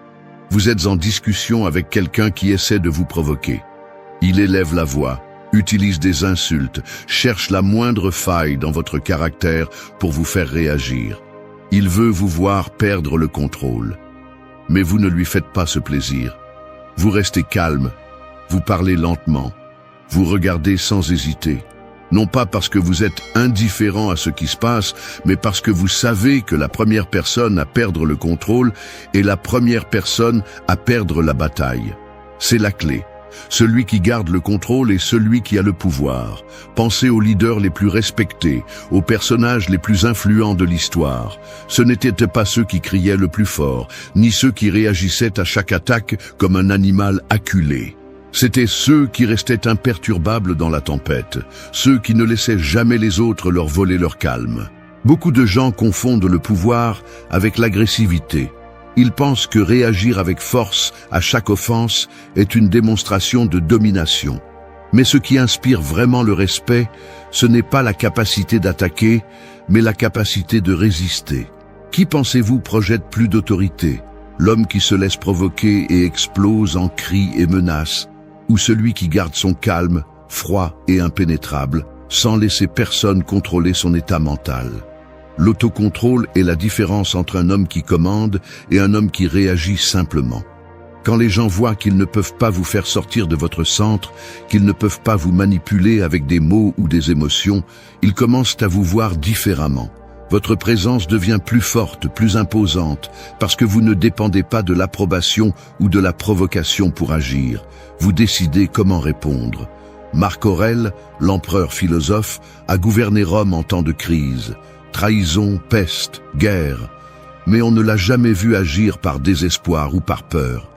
Vous êtes en discussion avec quelqu'un qui essaie de vous provoquer. Il élève la voix, utilise des insultes, cherche la moindre faille dans votre caractère pour vous faire réagir. Il veut vous voir perdre le contrôle. Mais vous ne lui faites pas ce plaisir. Vous restez calme. Vous parlez lentement, vous regardez sans hésiter, non pas parce que vous êtes indifférent à ce qui se passe, mais parce que vous savez que la première personne à perdre le contrôle est la première personne à perdre la bataille. C'est la clé. Celui qui garde le contrôle est celui qui a le pouvoir. Pensez aux leaders les plus respectés, aux personnages les plus influents de l'histoire. Ce n'étaient pas ceux qui criaient le plus fort, ni ceux qui réagissaient à chaque attaque comme un animal acculé. C'étaient ceux qui restaient imperturbables dans la tempête, ceux qui ne laissaient jamais les autres leur voler leur calme. Beaucoup de gens confondent le pouvoir avec l'agressivité. Ils pensent que réagir avec force à chaque offense est une démonstration de domination. Mais ce qui inspire vraiment le respect, ce n'est pas la capacité d'attaquer, mais la capacité de résister. Qui pensez-vous projette plus d'autorité? L'homme qui se laisse provoquer et explose en cris et menaces, ou celui qui garde son calme, froid et impénétrable, sans laisser personne contrôler son état mental. L'autocontrôle est la différence entre un homme qui commande et un homme qui réagit simplement. Quand les gens voient qu'ils ne peuvent pas vous faire sortir de votre centre, qu'ils ne peuvent pas vous manipuler avec des mots ou des émotions, ils commencent à vous voir différemment. Votre présence devient plus forte, plus imposante, parce que vous ne dépendez pas de l'approbation ou de la provocation pour agir. Vous décidez comment répondre. Marc Aurèle, l'empereur philosophe, a gouverné Rome en temps de crise. Trahison, peste, guerre. Mais on ne l'a jamais vu agir par désespoir ou par peur.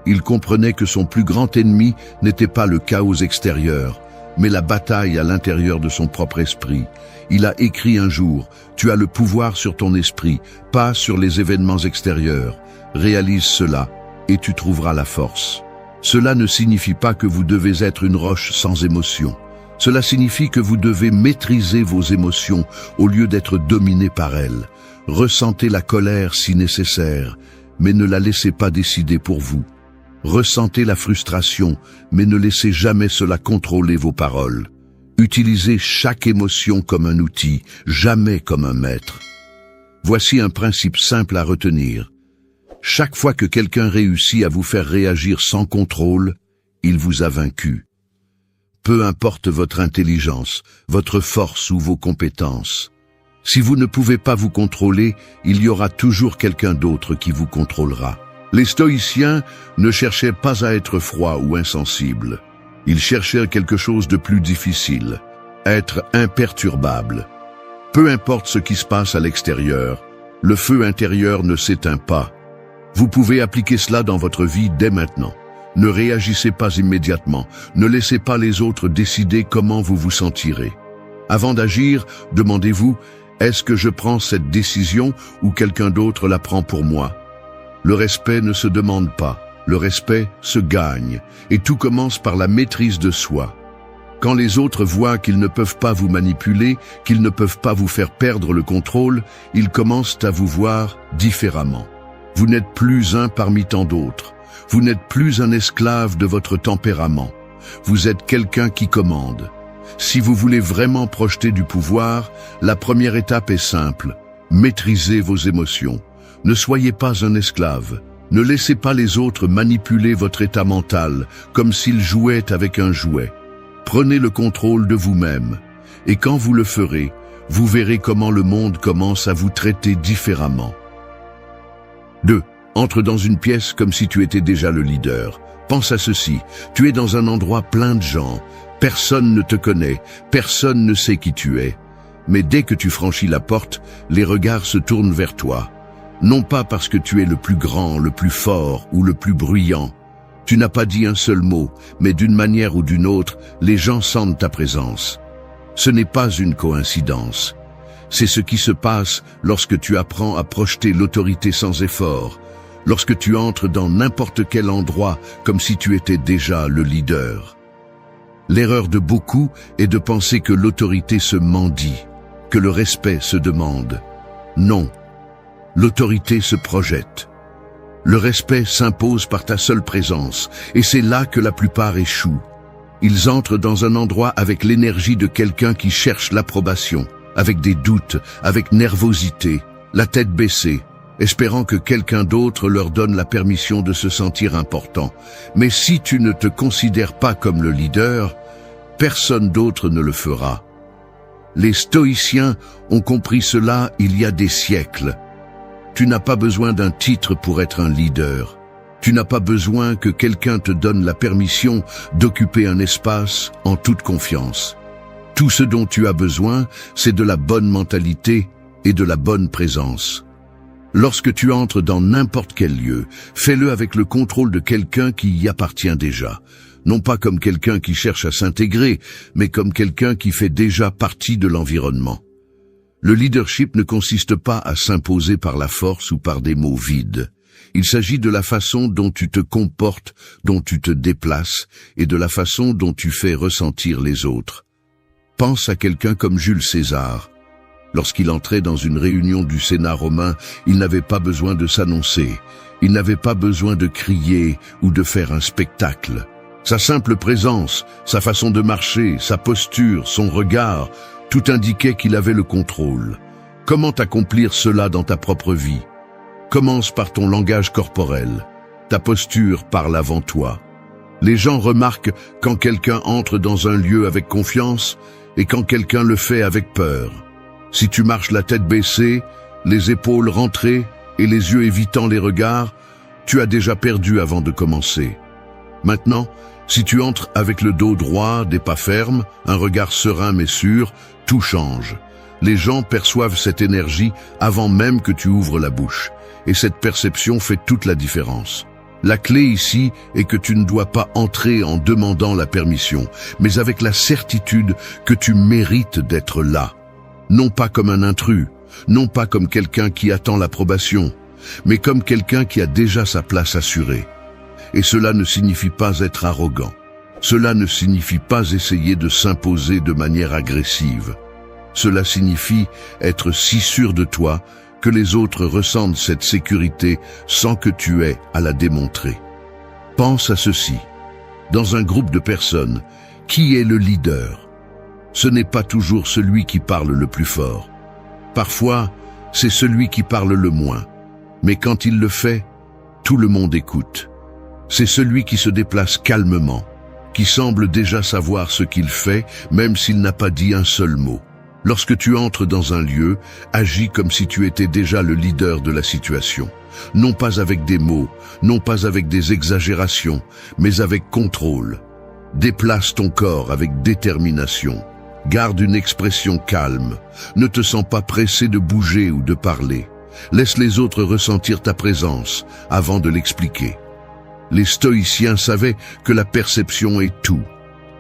Il comprenait que son plus grand ennemi n'était pas le chaos extérieur, mais la bataille à l'intérieur de son propre esprit. Il a écrit un jour, « Tu as le pouvoir sur ton esprit, pas sur les événements extérieurs. Réalise cela, et tu trouveras la force. » Cela ne signifie pas que vous devez être une roche sans émotion. Cela signifie que vous devez maîtriser vos émotions au lieu d'être dominé par elles. Ressentez la colère si nécessaire, mais ne la laissez pas décider pour vous. Ressentez la frustration, mais ne laissez jamais cela contrôler vos paroles. Utilisez chaque émotion comme un outil, jamais comme un maître. Voici un principe simple à retenir. Chaque fois que quelqu'un réussit à vous faire réagir sans contrôle, il vous a vaincu. Peu importe votre intelligence, votre force ou vos compétences. Si vous ne pouvez pas vous contrôler, il y aura toujours quelqu'un d'autre qui vous contrôlera. Les stoïciens ne cherchaient pas à être froids ou insensibles. Ils cherchaient quelque chose de plus difficile, être imperturbable. Peu importe ce qui se passe à l'extérieur, le feu intérieur ne s'éteint pas. Vous pouvez appliquer cela dans votre vie dès maintenant. Ne réagissez pas immédiatement, ne laissez pas les autres décider comment vous vous sentirez. Avant d'agir, demandez-vous, est-ce que je prends cette décision ou quelqu'un d'autre la prend pour moi? Le respect ne se demande pas, le respect se gagne, et tout commence par la maîtrise de soi. Quand les autres voient qu'ils ne peuvent pas vous manipuler, qu'ils ne peuvent pas vous faire perdre le contrôle, ils commencent à vous voir différemment. Vous n'êtes plus un parmi tant d'autres. Vous n'êtes plus un esclave de votre tempérament. Vous êtes quelqu'un qui commande. Si vous voulez vraiment projeter du pouvoir, la première étape est simple. Maîtrisez vos émotions. Ne soyez pas un esclave. Ne laissez pas les autres manipuler votre état mental comme s'ils jouaient avec un jouet. Prenez le contrôle de vous-même. Et quand vous le ferez, vous verrez comment le monde commence à vous traiter différemment. 2. Entre dans une pièce comme si tu étais déjà le leader. Pense à ceci, tu es dans un endroit plein de gens. Personne ne te connaît, personne ne sait qui tu es. Mais dès que tu franchis la porte, les regards se tournent vers toi. Non pas parce que tu es le plus grand, le plus fort ou le plus bruyant. Tu n'as pas dit un seul mot, mais d'une manière ou d'une autre, les gens sentent ta présence. Ce n'est pas une coïncidence. C'est ce qui se passe lorsque tu apprends à projeter l'autorité sans effort, lorsque tu entres dans n'importe quel endroit comme si tu étais déjà le leader. L'erreur de beaucoup est de penser que l'autorité se mendie, que le respect se demande. Non, l'autorité se projette. Le respect s'impose par ta seule présence, et c'est là que la plupart échouent. Ils entrent dans un endroit avec l'énergie de quelqu'un qui cherche l'approbation, avec des doutes, avec nervosité, la tête baissée, espérant que quelqu'un d'autre leur donne la permission de se sentir important. Mais si tu ne te considères pas comme le leader, personne d'autre ne le fera. Les stoïciens ont compris cela il y a des siècles. Tu n'as pas besoin d'un titre pour être un leader. Tu n'as pas besoin que quelqu'un te donne la permission d'occuper un espace en toute confiance. Tout ce dont tu as besoin, c'est de la bonne mentalité et de la bonne présence. Lorsque tu entres dans n'importe quel lieu, fais-le avec le contrôle de quelqu'un qui y appartient déjà. Non pas comme quelqu'un qui cherche à s'intégrer, mais comme quelqu'un qui fait déjà partie de l'environnement. Le leadership ne consiste pas à s'imposer par la force ou par des mots vides. Il s'agit de la façon dont tu te comportes, dont tu te déplaces, et de la façon dont tu fais ressentir les autres. Pense à quelqu'un comme Jules César. Lorsqu'il entrait dans une réunion du Sénat romain, il n'avait pas besoin de s'annoncer. Il n'avait pas besoin de crier ou de faire un spectacle. Sa simple présence, sa façon de marcher, sa posture, son regard, tout indiquait qu'il avait le contrôle. Comment accomplir cela dans ta propre vie? Commence par ton langage corporel. Ta posture parle avant toi. Les gens remarquent quand quelqu'un entre dans un lieu avec confiance et quand quelqu'un le fait avec peur. Si tu marches la tête baissée, les épaules rentrées et les yeux évitant les regards, tu as déjà perdu avant de commencer. Maintenant, si tu entres avec le dos droit, des pas fermes, un regard serein mais sûr, tout change. Les gens perçoivent cette énergie avant même que tu ouvres la bouche. Et cette perception fait toute la différence. La clé ici est que tu ne dois pas entrer en demandant la permission, mais avec la certitude que tu mérites d'être là. Non pas comme un intrus, non pas comme quelqu'un qui attend l'approbation, mais comme quelqu'un qui a déjà sa place assurée. Et cela ne signifie pas être arrogant. Cela ne signifie pas essayer de s'imposer de manière agressive. Cela signifie être si sûr de toi que les autres ressentent cette sécurité sans que tu aies à la démontrer. Pense à ceci. Dans un groupe de personnes, qui est le leader? Ce n'est pas toujours celui qui parle le plus fort. Parfois, c'est celui qui parle le moins. Mais quand il le fait, tout le monde écoute. C'est celui qui se déplace calmement, qui semble déjà savoir ce qu'il fait, même s'il n'a pas dit un seul mot. Lorsque tu entres dans un lieu, agis comme si tu étais déjà le leader de la situation. Non pas avec des mots, non pas avec des exagérations, mais avec contrôle. Déplace ton corps avec détermination. Garde une expression calme. Ne te sens pas pressé de bouger ou de parler. Laisse les autres ressentir ta présence avant de l'expliquer. Les stoïciens savaient que la perception est tout.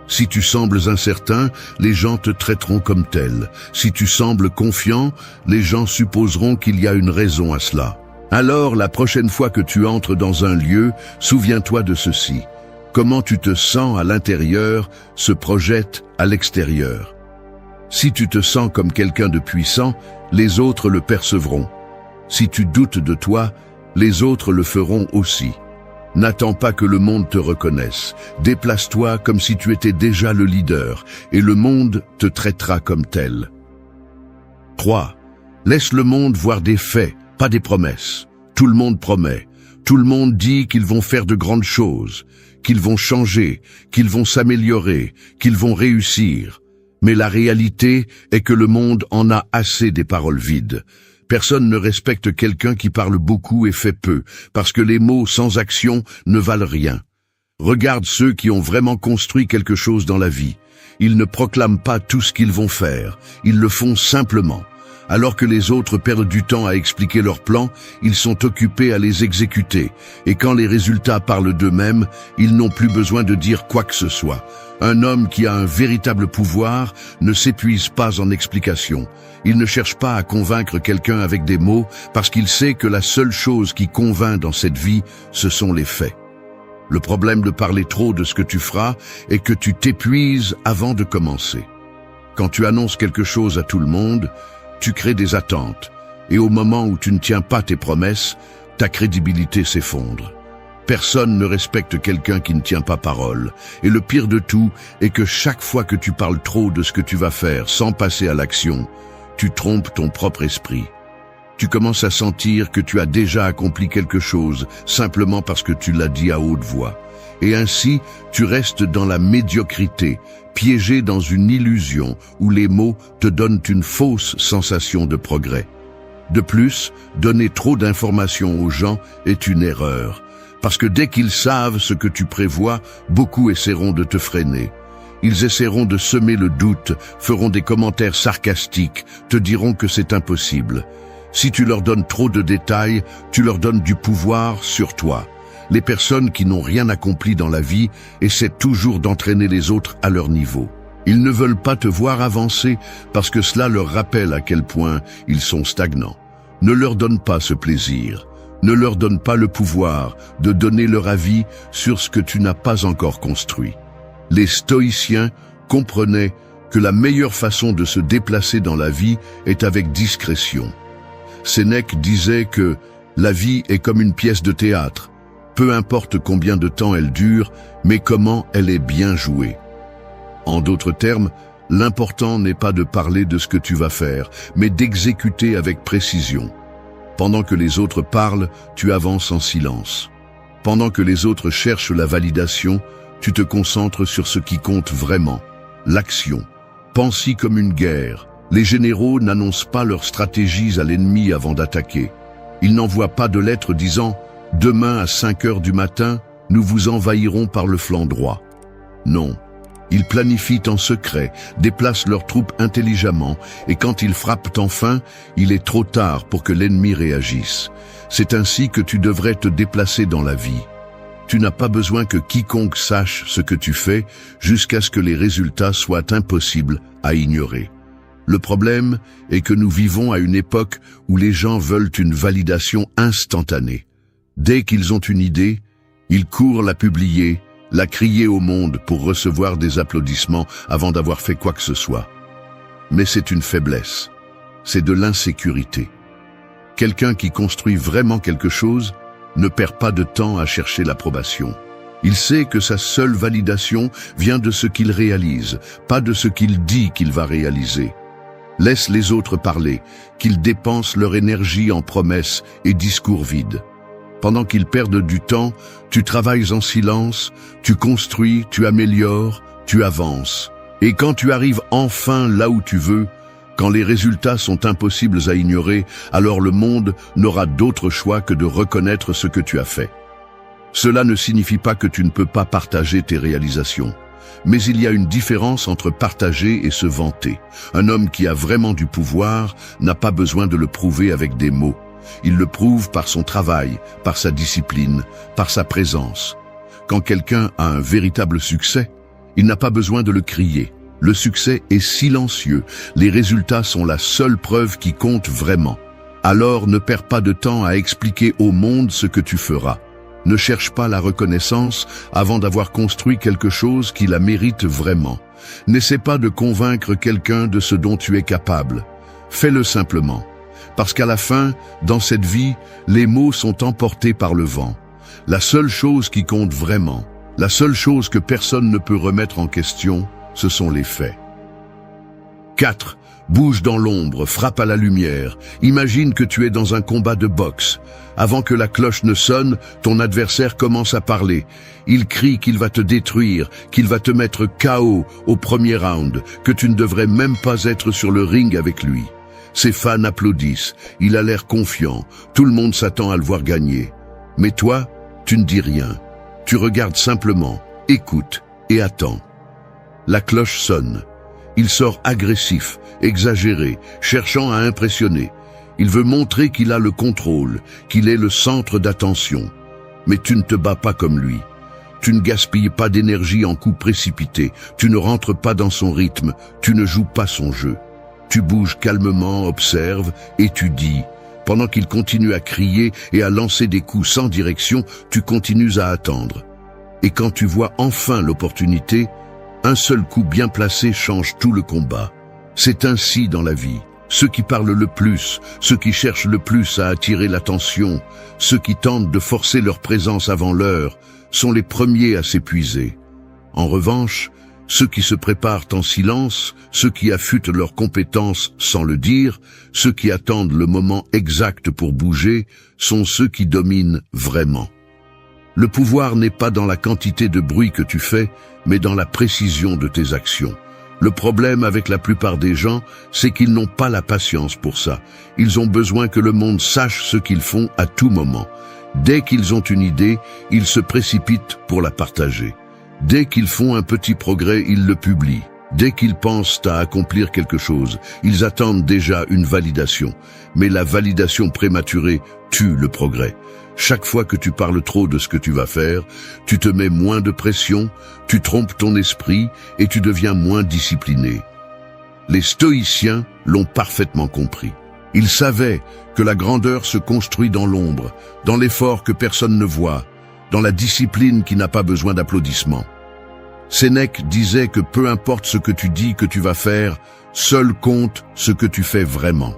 Si tu sembles incertain, les gens te traiteront comme tel. Si tu sembles confiant, les gens supposeront qu'il y a une raison à cela. Alors, la prochaine fois que tu entres dans un lieu, souviens-toi de ceci. Comment tu te sens à l'intérieur se projette à l'extérieur. Si tu te sens comme quelqu'un de puissant, les autres le percevront. Si tu doutes de toi, les autres le feront aussi. N'attends pas que le monde te reconnaisse. Déplace-toi comme si tu étais déjà le leader, et le monde te traitera comme tel. 3. Laisse le monde voir des faits, pas des promesses. Tout le monde promet. Tout le monde dit qu'ils vont faire de grandes choses, qu'ils vont changer, qu'ils vont s'améliorer, qu'ils vont réussir. Mais la réalité est que le monde en a assez des paroles vides. Personne ne respecte quelqu'un qui parle beaucoup et fait peu, parce que les mots sans action ne valent rien. Regarde ceux qui ont vraiment construit quelque chose dans la vie. Ils ne proclament pas tout ce qu'ils vont faire, ils le font simplement. Alors que les autres perdent du temps à expliquer leurs plans, ils sont occupés à les exécuter. Et quand les résultats parlent d'eux-mêmes, ils n'ont plus besoin de dire quoi que ce soit. Un homme qui a un véritable pouvoir ne s'épuise pas en explications. Il ne cherche pas à convaincre quelqu'un avec des mots parce qu'il sait que la seule chose qui convainc dans cette vie, ce sont les faits. Le problème de parler trop de ce que tu feras est que tu t'épuises avant de commencer. Quand tu annonces quelque chose à tout le monde, tu crées des attentes, et au moment où tu ne tiens pas tes promesses, ta crédibilité s'effondre. Personne ne respecte quelqu'un qui ne tient pas parole, et le pire de tout est que chaque fois que tu parles trop de ce que tu vas faire sans passer à l'action, tu trompes ton propre esprit. Tu commences à sentir que tu as déjà accompli quelque chose simplement parce que tu l'as dit à haute voix. Et ainsi, tu restes dans la médiocrité, piégé dans une illusion où les mots te donnent une fausse sensation de progrès. De plus, donner trop d'informations aux gens est une erreur, parce que dès qu'ils savent ce que tu prévois, beaucoup essaieront de te freiner. Ils essaieront de semer le doute, feront des commentaires sarcastiques, te diront que c'est impossible. Si tu leur donnes trop de détails, tu leur donnes du pouvoir sur toi. Les personnes qui n'ont rien accompli dans la vie essaient toujours d'entraîner les autres à leur niveau. Ils ne veulent pas te voir avancer parce que cela leur rappelle à quel point ils sont stagnants. Ne leur donne pas ce plaisir. Ne leur donne pas le pouvoir de donner leur avis sur ce que tu n'as pas encore construit. Les stoïciens comprenaient que la meilleure façon de se déplacer dans la vie est avec discrétion. Sénèque disait que la vie est comme une pièce de théâtre. Peu importe combien de temps elle dure, mais comment elle est bien jouée. En d'autres termes, l'important n'est pas de parler de ce que tu vas faire, mais d'exécuter avec précision. Pendant que les autres parlent, tu avances en silence. Pendant que les autres cherchent la validation, tu te concentres sur ce qui compte vraiment, l'action. Pense-y comme une guerre. Les généraux n'annoncent pas leurs stratégies à l'ennemi avant d'attaquer. Ils n'envoient pas de lettres disant « Demain à 5 heures du matin, nous vous envahirons par le flanc droit ». Non. Ils planifient en secret, déplacent leurs troupes intelligemment, et quand ils frappent enfin, il est trop tard pour que l'ennemi réagisse. C'est ainsi que tu devrais te déplacer dans la vie. Tu n'as pas besoin que quiconque sache ce que tu fais jusqu'à ce que les résultats soient impossibles à ignorer. Le problème est que nous vivons à une époque où les gens veulent une validation instantanée. Dès qu'ils ont une idée, ils courent la publier, la crier au monde pour recevoir des applaudissements avant d'avoir fait quoi que ce soit. Mais c'est une faiblesse, c'est de l'insécurité. Quelqu'un qui construit vraiment quelque chose ne perd pas de temps à chercher l'approbation. Il sait que sa seule validation vient de ce qu'il réalise, pas de ce qu'il dit qu'il va réaliser. Laisse les autres parler, qu'ils dépensent leur énergie en promesses et discours vides. Pendant qu'ils perdent du temps, tu travailles en silence, tu construis, tu améliores, tu avances. Et quand tu arrives enfin là où tu veux, quand les résultats sont impossibles à ignorer, alors le monde n'aura d'autre choix que de reconnaître ce que tu as fait. Cela ne signifie pas que tu ne peux pas partager tes réalisations. Mais il y a une différence entre partager et se vanter. Un homme qui a vraiment du pouvoir n'a pas besoin de le prouver avec des mots. Il le prouve par son travail, par sa discipline, par sa présence. Quand quelqu'un a un véritable succès, il n'a pas besoin de le crier. Le succès est silencieux. Les résultats sont la seule preuve qui compte vraiment. Alors ne perds pas de temps à expliquer au monde ce que tu feras. Ne cherche pas la reconnaissance avant d'avoir construit quelque chose qui la mérite vraiment. N'essaie pas de convaincre quelqu'un de ce dont tu es capable. Fais-le simplement. Parce qu'à la fin, dans cette vie, les mots sont emportés par le vent. La seule chose qui compte vraiment, la seule chose que personne ne peut remettre en question, ce sont les faits. 4. Bouge dans l'ombre, frappe à la lumière. Imagine que tu es dans un combat de boxe. Avant que la cloche ne sonne, ton adversaire commence à parler. Il crie qu'il va te détruire, qu'il va te mettre KO au premier round, que tu ne devrais même pas être sur le ring avec lui. Ses fans applaudissent, il a l'air confiant, tout le monde s'attend à le voir gagner. Mais toi, tu ne dis rien. Tu regardes simplement, écoutes et attends. La cloche sonne. Il sort agressif, exagéré, cherchant à impressionner. Il veut montrer qu'il a le contrôle, qu'il est le centre d'attention. Mais tu ne te bats pas comme lui. Tu ne gaspilles pas d'énergie en coups précipités. Tu ne rentres pas dans son rythme. Tu ne joues pas son jeu. Tu bouges calmement, observes et tu dis. Pendant qu'il continue à crier et à lancer des coups sans direction, tu continues à attendre. Et quand tu vois enfin l'opportunité, un seul coup bien placé change tout le combat. C'est ainsi dans la vie. Ceux qui parlent le plus, ceux qui cherchent le plus à attirer l'attention, ceux qui tentent de forcer leur présence avant l'heure, sont les premiers à s'épuiser. En revanche, ceux qui se préparent en silence, ceux qui affûtent leurs compétences sans le dire, ceux qui attendent le moment exact pour bouger, sont ceux qui dominent vraiment. Le pouvoir n'est pas dans la quantité de bruit que tu fais, mais dans la précision de tes actions. Le problème avec la plupart des gens, c'est qu'ils n'ont pas la patience pour ça. Ils ont besoin que le monde sache ce qu'ils font à tout moment. Dès qu'ils ont une idée, ils se précipitent pour la partager. Dès qu'ils font un petit progrès, ils le publient. Dès qu'ils pensent à accomplir quelque chose, ils attendent déjà une validation. Mais la validation prématurée tue le progrès. Chaque fois que tu parles trop de ce que tu vas faire, tu te mets moins de pression, tu trompes ton esprit et tu deviens moins discipliné. Les stoïciens l'ont parfaitement compris. Ils savaient que la grandeur se construit dans l'ombre, dans l'effort que personne ne voit, dans la discipline qui n'a pas besoin d'applaudissements. Sénèque disait que peu importe ce que tu dis que tu vas faire, seul compte ce que tu fais vraiment.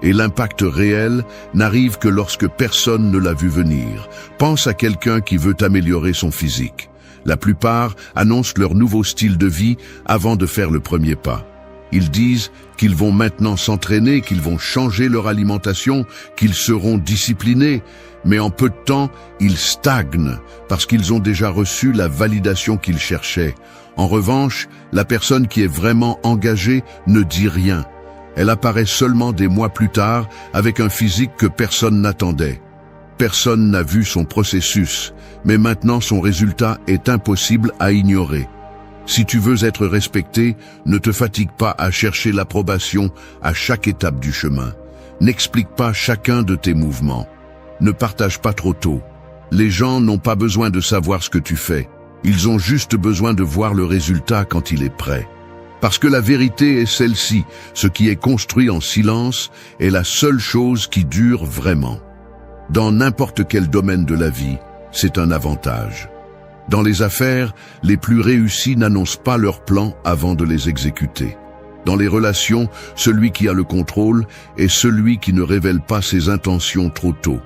Et l'impact réel n'arrive que lorsque personne ne l'a vu venir. Pense à quelqu'un qui veut améliorer son physique. La plupart annoncent leur nouveau style de vie avant de faire le premier pas. Ils disent qu'ils vont maintenant s'entraîner, qu'ils vont changer leur alimentation, qu'ils seront disciplinés. Mais en peu de temps, ils stagnent parce qu'ils ont déjà reçu la validation qu'ils cherchaient. En revanche, la personne qui est vraiment engagée ne dit rien. Elle apparaît seulement des mois plus tard avec un physique que personne n'attendait. Personne n'a vu son processus, mais maintenant son résultat est impossible à ignorer. Si tu veux être respecté, ne te fatigue pas à chercher l'approbation à chaque étape du chemin. N'explique pas chacun de tes mouvements. Ne partage pas trop tôt. Les gens n'ont pas besoin de savoir ce que tu fais. Ils ont juste besoin de voir le résultat quand il est prêt. Parce que la vérité est celle-ci, ce qui est construit en silence est la seule chose qui dure vraiment. Dans n'importe quel domaine de la vie, c'est un avantage. Dans les affaires, les plus réussis n'annoncent pas leurs plans avant de les exécuter. Dans les relations, celui qui a le contrôle est celui qui ne révèle pas ses intentions trop tôt.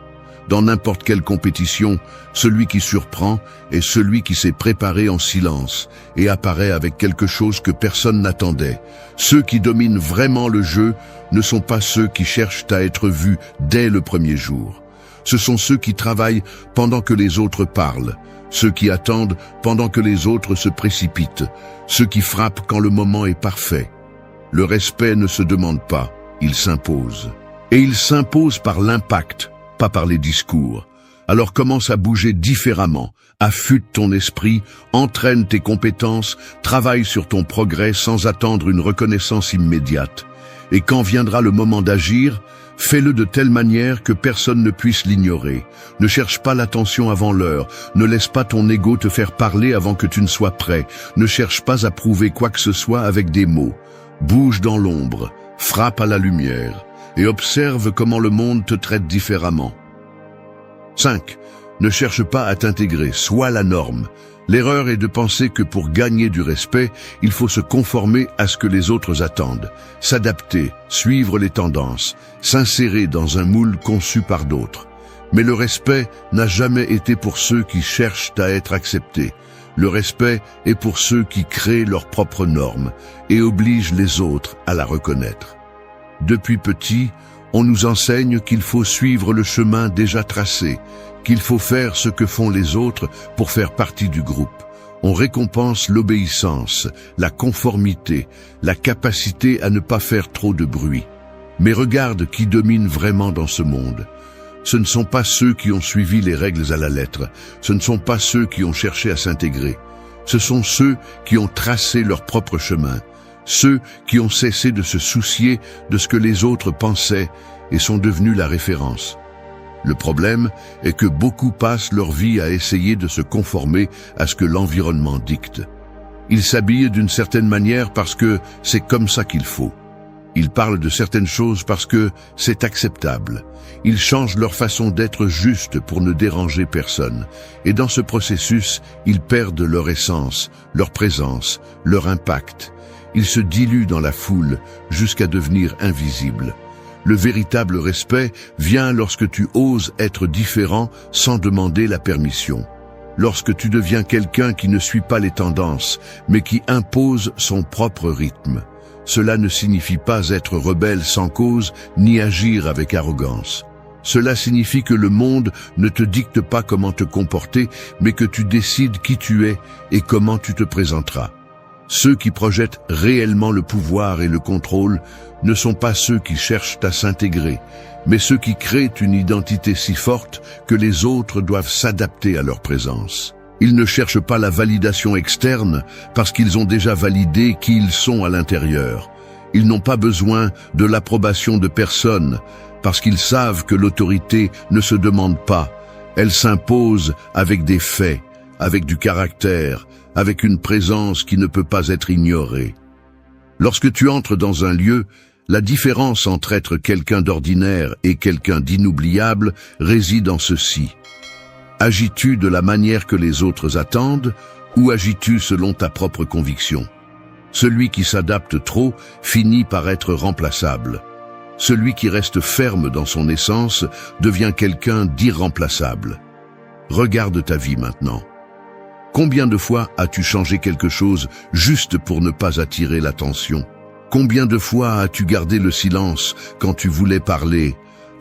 Dans n'importe quelle compétition, celui qui surprend est celui qui s'est préparé en silence et apparaît avec quelque chose que personne n'attendait. Ceux qui dominent vraiment le jeu ne sont pas ceux qui cherchent à être vus dès le premier jour. Ce sont ceux qui travaillent pendant que les autres parlent, ceux qui attendent pendant que les autres se précipitent, ceux qui frappent quand le moment est parfait. Le respect ne se demande pas, il s'impose. Et il s'impose par l'impact, pas par les discours. Alors commence à bouger différemment, affûte ton esprit, entraîne tes compétences, travaille sur ton progrès sans attendre une reconnaissance immédiate. Et quand viendra le moment d'agir, fais-le de telle manière que personne ne puisse l'ignorer. Ne cherche pas l'attention avant l'heure, ne laisse pas ton ego te faire parler avant que tu ne sois prêt, ne cherche pas à prouver quoi que ce soit avec des mots. Bouge dans l'ombre, frappe à la lumière, et observe comment le monde te traite différemment. 5. Ne cherche pas à t'intégrer, sois la norme. L'erreur est de penser que pour gagner du respect, il faut se conformer à ce que les autres attendent, s'adapter, suivre les tendances, s'insérer dans un moule conçu par d'autres. Mais le respect n'a jamais été pour ceux qui cherchent à être acceptés. Le respect est pour ceux qui créent leurs propres normes et obligent les autres à la reconnaître. Depuis petit, on nous enseigne qu'il faut suivre le chemin déjà tracé, qu'il faut faire ce que font les autres pour faire partie du groupe. On récompense l'obéissance, la conformité, la capacité à ne pas faire trop de bruit. Mais regarde qui domine vraiment dans ce monde. Ce ne sont pas ceux qui ont suivi les règles à la lettre, ce ne sont pas ceux qui ont cherché à s'intégrer. Ce sont ceux qui ont tracé leur propre chemin, ceux qui ont cessé de se soucier de ce que les autres pensaient et sont devenus la référence. Le problème est que beaucoup passent leur vie à essayer de se conformer à ce que l'environnement dicte. Ils s'habillent d'une certaine manière parce que c'est comme ça qu'il faut. Ils parlent de certaines choses parce que c'est acceptable. Ils changent leur façon d'être juste pour ne déranger personne. Et dans ce processus, ils perdent leur essence, leur présence, leur impact. Ils se diluent dans la foule jusqu'à devenir invisibles. Le véritable respect vient lorsque tu oses être différent sans demander la permission. Lorsque tu deviens quelqu'un qui ne suit pas les tendances, mais qui impose son propre rythme. Cela ne signifie pas être rebelle sans cause, ni agir avec arrogance. Cela signifie que le monde ne te dicte pas comment te comporter, mais que tu décides qui tu es et comment tu te présenteras. Ceux qui projettent réellement le pouvoir et le contrôle ne sont pas ceux qui cherchent à s'intégrer, mais ceux qui créent une identité si forte que les autres doivent s'adapter à leur présence. Ils ne cherchent pas la validation externe parce qu'ils ont déjà validé qui ils sont à l'intérieur. Ils n'ont pas besoin de l'approbation de personne parce qu'ils savent que l'autorité ne se demande pas. Elle s'impose avec des faits, avec du caractère, avec une présence qui ne peut pas être ignorée. Lorsque tu entres dans un lieu, la différence entre être quelqu'un d'ordinaire et quelqu'un d'inoubliable réside en ceci. Agis-tu de la manière que les autres attendent ou agis-tu selon ta propre conviction? Celui qui s'adapte trop finit par être remplaçable. Celui qui reste ferme dans son essence devient quelqu'un d'irremplaçable. Regarde ta vie maintenant. Combien de fois as-tu changé quelque chose juste pour ne pas attirer l'attention? Combien de fois as-tu gardé le silence quand tu voulais parler?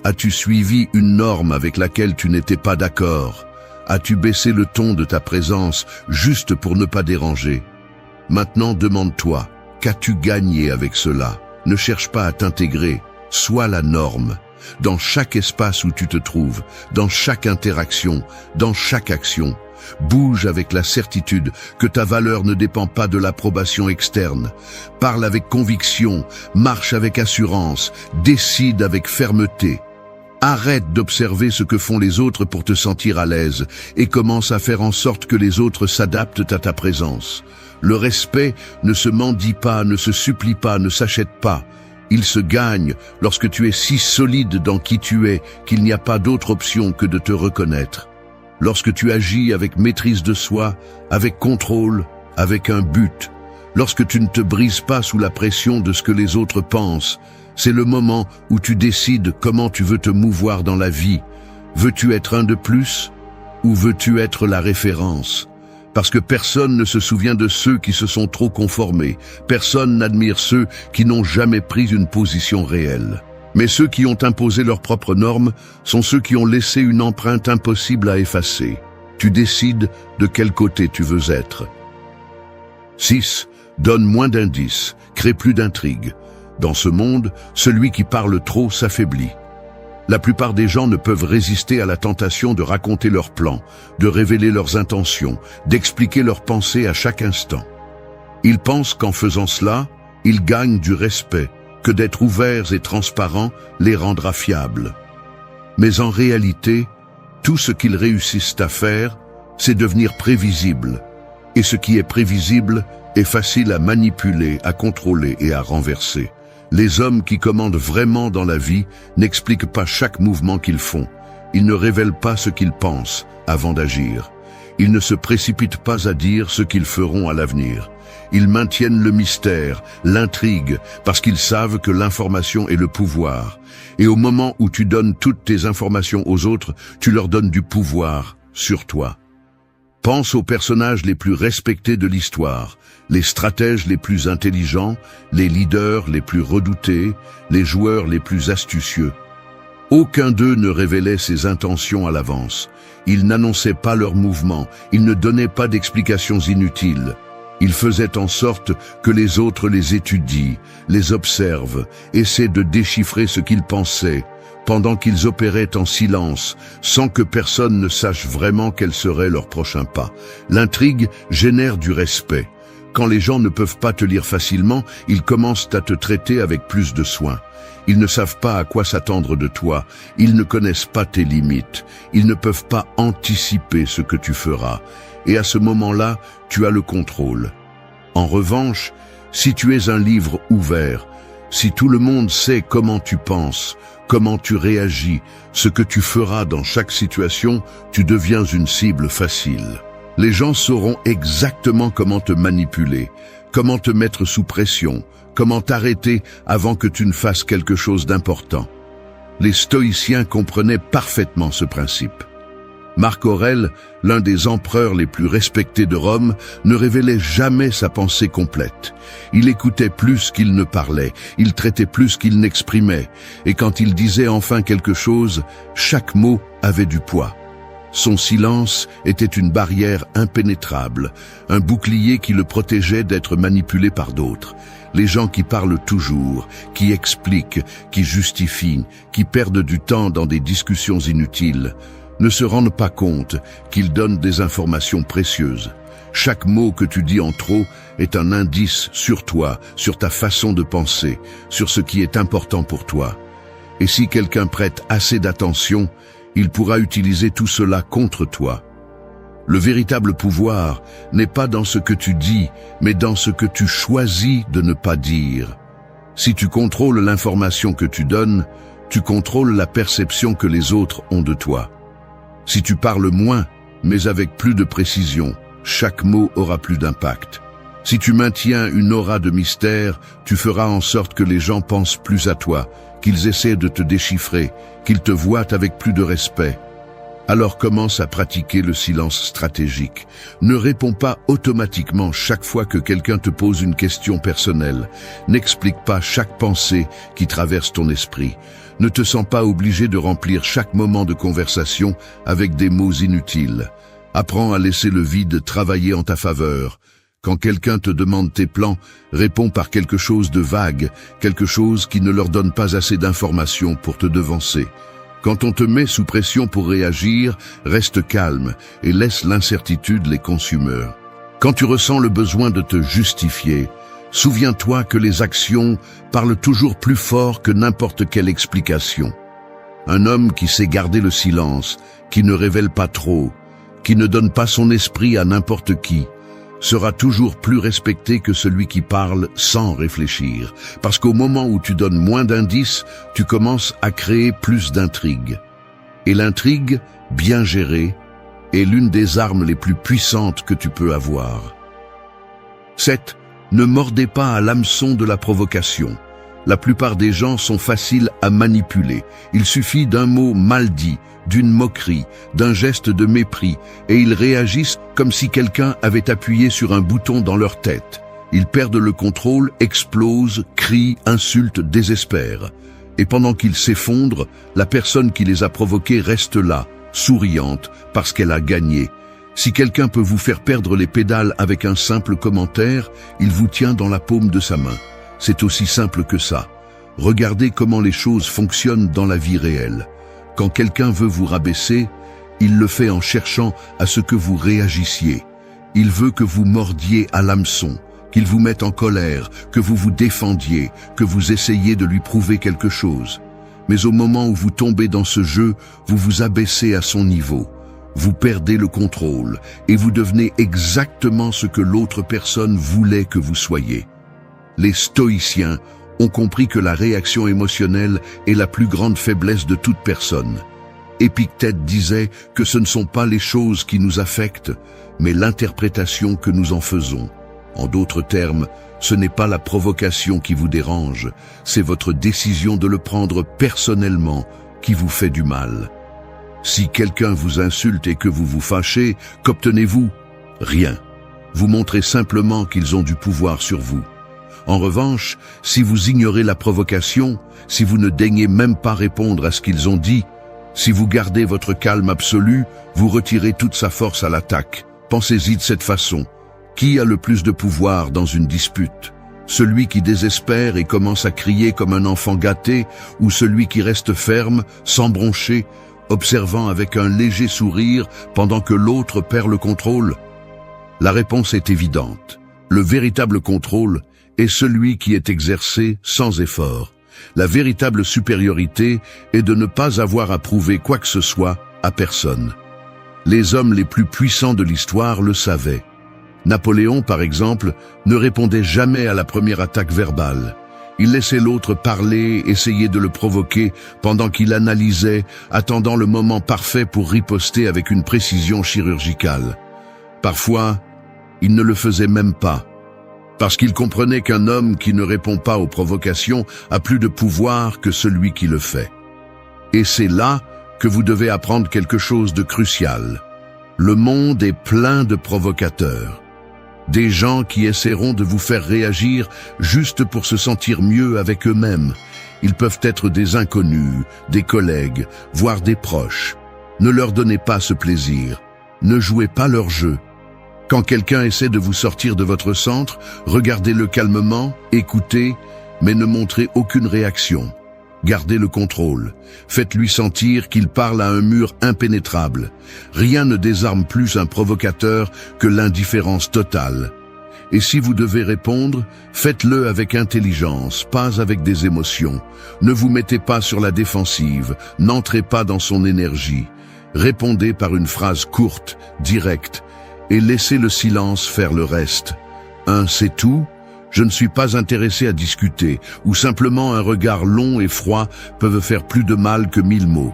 As-tu suivi une norme avec laquelle tu n'étais pas d'accord? As-tu baissé le ton de ta présence juste pour ne pas déranger? Maintenant demande-toi, qu'as-tu gagné avec cela? Ne cherche pas à t'intégrer, sois la norme. Dans chaque espace où tu te trouves, dans chaque interaction, dans chaque action, bouge avec la certitude que ta valeur ne dépend pas de l'approbation externe. Parle avec conviction, marche avec assurance, décide avec fermeté. Arrête d'observer ce que font les autres pour te sentir à l'aise et commence à faire en sorte que les autres s'adaptent à ta présence. Le respect ne se mendie pas, ne se supplie pas, ne s'achète pas. Il se gagne lorsque tu es si solide dans qui tu es qu'il n'y a pas d'autre option que de te reconnaître. Lorsque tu agis avec maîtrise de soi, avec contrôle, avec un but, lorsque tu ne te brises pas sous la pression de ce que les autres pensent, c'est le moment où tu décides comment tu veux te mouvoir dans la vie. Veux-tu être un de plus ou veux-tu être la référence? Parce que personne ne se souvient de ceux qui se sont trop conformés. Personne n'admire ceux qui n'ont jamais pris une position réelle. Mais ceux qui ont imposé leurs propres normes sont ceux qui ont laissé une empreinte impossible à effacer. Tu décides de quel côté tu veux être. 6. Donne moins d'indices, crée plus d'intrigues. Dans ce monde, celui qui parle trop s'affaiblit. La plupart des gens ne peuvent résister à la tentation de raconter leurs plans, de révéler leurs intentions, d'expliquer leurs pensées à chaque instant. Ils pensent qu'en faisant cela, ils gagnent du respect, que d'être ouverts et transparents les rendra fiables. Mais en réalité, tout ce qu'ils réussissent à faire, c'est devenir prévisible. Et ce qui est prévisible est facile à manipuler, à contrôler et à renverser. Les hommes qui commandent vraiment dans la vie n'expliquent pas chaque mouvement qu'ils font. Ils ne révèlent pas ce qu'ils pensent avant d'agir. Ils ne se précipitent pas à dire ce qu'ils feront à l'avenir. Ils maintiennent le mystère, l'intrigue, parce qu'ils savent que l'information est le pouvoir. Et au moment où tu donnes toutes tes informations aux autres, tu leur donnes du pouvoir sur toi. Pense aux personnages les plus respectés de l'histoire, les stratèges les plus intelligents, les leaders les plus redoutés, les joueurs les plus astucieux. Aucun d'eux ne révélait ses intentions à l'avance. Ils n'annonçaient pas leurs mouvements, ils ne donnaient pas d'explications inutiles. Ils faisaient en sorte que les autres les étudient, les observent, essaient de déchiffrer ce qu'ils pensaient, pendant qu'ils opéraient en silence, sans que personne ne sache vraiment quel serait leur prochain pas. L'intrigue génère du respect. Quand les gens ne peuvent pas te lire facilement, ils commencent à te traiter avec plus de soin. Ils ne savent pas à quoi s'attendre de toi, ils ne connaissent pas tes limites, ils ne peuvent pas anticiper ce que tu feras. Et à ce moment-là, tu as le contrôle. En revanche, si tu es un livre ouvert, si tout le monde sait comment tu penses, comment tu réagis, ce que tu feras dans chaque situation, tu deviens une cible facile. Les gens sauront exactement comment te manipuler, comment te mettre sous pression, comment t'arrêter avant que tu ne fasses quelque chose d'important. Les stoïciens comprenaient parfaitement ce principe. Marc Aurèle, l'un des empereurs les plus respectés de Rome, ne révélait jamais sa pensée complète. Il écoutait plus qu'il ne parlait, il traitait plus qu'il n'exprimait, et quand il disait enfin quelque chose, chaque mot avait du poids. Son silence était une barrière impénétrable, un bouclier qui le protégeait d'être manipulé par d'autres. Les gens qui parlent toujours, qui expliquent, qui justifient, qui perdent du temps dans des discussions inutiles, ne se rendent pas compte qu'ils donnent des informations précieuses. Chaque mot que tu dis en trop est un indice sur toi, sur ta façon de penser, sur ce qui est important pour toi. Et si quelqu'un prête assez d'attention, il pourra utiliser tout cela contre toi. Le véritable pouvoir n'est pas dans ce que tu dis, mais dans ce que tu choisis de ne pas dire. Si tu contrôles l'information que tu donnes, tu contrôles la perception que les autres ont de toi. Si tu parles moins, mais avec plus de précision, chaque mot aura plus d'impact. Si tu maintiens une aura de mystère, tu feras en sorte que les gens pensent plus à toi, qu'ils essaient de te déchiffrer, qu'ils te voient avec plus de respect. Alors commence à pratiquer le silence stratégique. Ne réponds pas automatiquement chaque fois que quelqu'un te pose une question personnelle. N'explique pas chaque pensée qui traverse ton esprit. Ne te sens pas obligé de remplir chaque moment de conversation avec des mots inutiles. Apprends à laisser le vide travailler en ta faveur. Quand quelqu'un te demande tes plans, réponds par quelque chose de vague, quelque chose qui ne leur donne pas assez d'informations pour te devancer. Quand on te met sous pression pour réagir, reste calme et laisse l'incertitude les consumer. Quand tu ressens le besoin de te justifier, souviens-toi que les actions parlent toujours plus fort que n'importe quelle explication. Un homme qui sait garder le silence, qui ne révèle pas trop, qui ne donne pas son esprit à n'importe qui, sera toujours plus respecté que celui qui parle sans réfléchir. Parce qu'au moment où tu donnes moins d'indices, tu commences à créer plus d'intrigues. Et l'intrigue, bien gérée, est l'une des armes les plus puissantes que tu peux avoir. 7. Ne mordez pas à l'hameçon de la provocation. La plupart des gens sont faciles à manipuler. Il suffit d'un mot mal dit, d'une moquerie, d'un geste de mépris, et ils réagissent comme si quelqu'un avait appuyé sur un bouton dans leur tête. Ils perdent le contrôle, explosent, crient, insultent, désespèrent. Et pendant qu'ils s'effondrent, la personne qui les a provoqués reste là, souriante, parce qu'elle a gagné. Si quelqu'un peut vous faire perdre les pédales avec un simple commentaire, il vous tient dans la paume de sa main. C'est aussi simple que ça. Regardez comment les choses fonctionnent dans la vie réelle. Quand quelqu'un veut vous rabaisser, il le fait en cherchant à ce que vous réagissiez. Il veut que vous mordiez à l'hameçon, qu'il vous mette en colère, que vous vous défendiez, que vous essayiez de lui prouver quelque chose. Mais au moment où vous tombez dans ce jeu, vous vous abaissez à son niveau. Vous perdez le contrôle et vous devenez exactement ce que l'autre personne voulait que vous soyez. Les stoïciens ont compris que la réaction émotionnelle est la plus grande faiblesse de toute personne. Épictète disait que ce ne sont pas les choses qui nous affectent, mais l'interprétation que nous en faisons. En d'autres termes, ce n'est pas la provocation qui vous dérange, c'est votre décision de le prendre personnellement qui vous fait du mal. Si quelqu'un vous insulte et que vous vous fâchez, qu'obtenez-vous? Rien. Vous montrez simplement qu'ils ont du pouvoir sur vous. En revanche, si vous ignorez la provocation, si vous ne daignez même pas répondre à ce qu'ils ont dit, si vous gardez votre calme absolu, vous retirez toute sa force à l'attaque. Pensez-y de cette façon. Qui a le plus de pouvoir dans une dispute? Celui qui désespère et commence à crier comme un enfant gâté, ou celui qui reste ferme, sans broncher, observant avec un léger sourire pendant que l'autre perd le contrôle? La réponse est évidente. Le véritable contrôle est celui qui est exercé sans effort. La véritable supériorité est de ne pas avoir à prouver quoi que ce soit à personne. Les hommes les plus puissants de l'histoire le savaient. Napoléon, par exemple, ne répondait jamais à la première attaque verbale. Il laissait l'autre parler, essayer de le provoquer, pendant qu'il analysait, attendant le moment parfait pour riposter avec une précision chirurgicale. Parfois, il ne le faisait même pas, parce qu'il comprenait qu'un homme qui ne répond pas aux provocations a plus de pouvoir que celui qui le fait. Et c'est là que vous devez apprendre quelque chose de crucial. Le monde est plein de provocateurs. Des gens qui essaieront de vous faire réagir juste pour se sentir mieux avec eux-mêmes. Ils peuvent être des inconnus, des collègues, voire des proches. Ne leur donnez pas ce plaisir. Ne jouez pas leur jeu. Quand quelqu'un essaie de vous sortir de votre centre, regardez-le calmement, écoutez, mais ne montrez aucune réaction. Gardez le contrôle. Faites-lui sentir qu'il parle à un mur impénétrable. Rien ne désarme plus un provocateur que l'indifférence totale. Et si vous devez répondre, faites-le avec intelligence, pas avec des émotions. Ne vous mettez pas sur la défensive, n'entrez pas dans son énergie. Répondez par une phrase courte, directe, et laissez le silence faire le reste. C'est tout? Je ne suis pas intéressé à discuter, ou simplement un regard long et froid peuvent faire plus de mal que 1000 mots.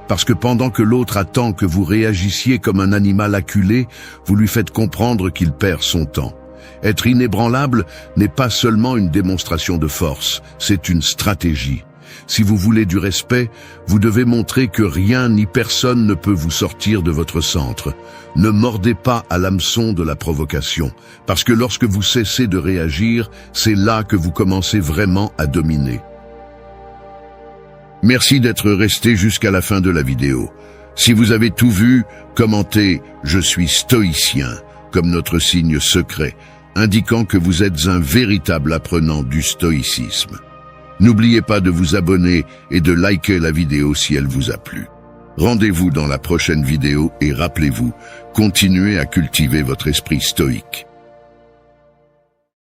Parce que pendant que l'autre attend que vous réagissiez comme un animal acculé, vous lui faites comprendre qu'il perd son temps. Être inébranlable n'est pas seulement une démonstration de force, c'est une stratégie. Si vous voulez du respect, vous devez montrer que rien ni personne ne peut vous sortir de votre centre. Ne mordez pas à l'hameçon de la provocation, parce que lorsque vous cessez de réagir, c'est là que vous commencez vraiment à dominer. Merci d'être resté jusqu'à la fin de la vidéo. Si vous avez tout vu, commentez « Je suis stoïcien » comme notre signe secret, indiquant que vous êtes un véritable apprenant du stoïcisme. N'oubliez pas de vous abonner et de liker la vidéo si elle vous a plu. Rendez-vous dans la prochaine vidéo et rappelez-vous, continuez à cultiver votre esprit stoïque.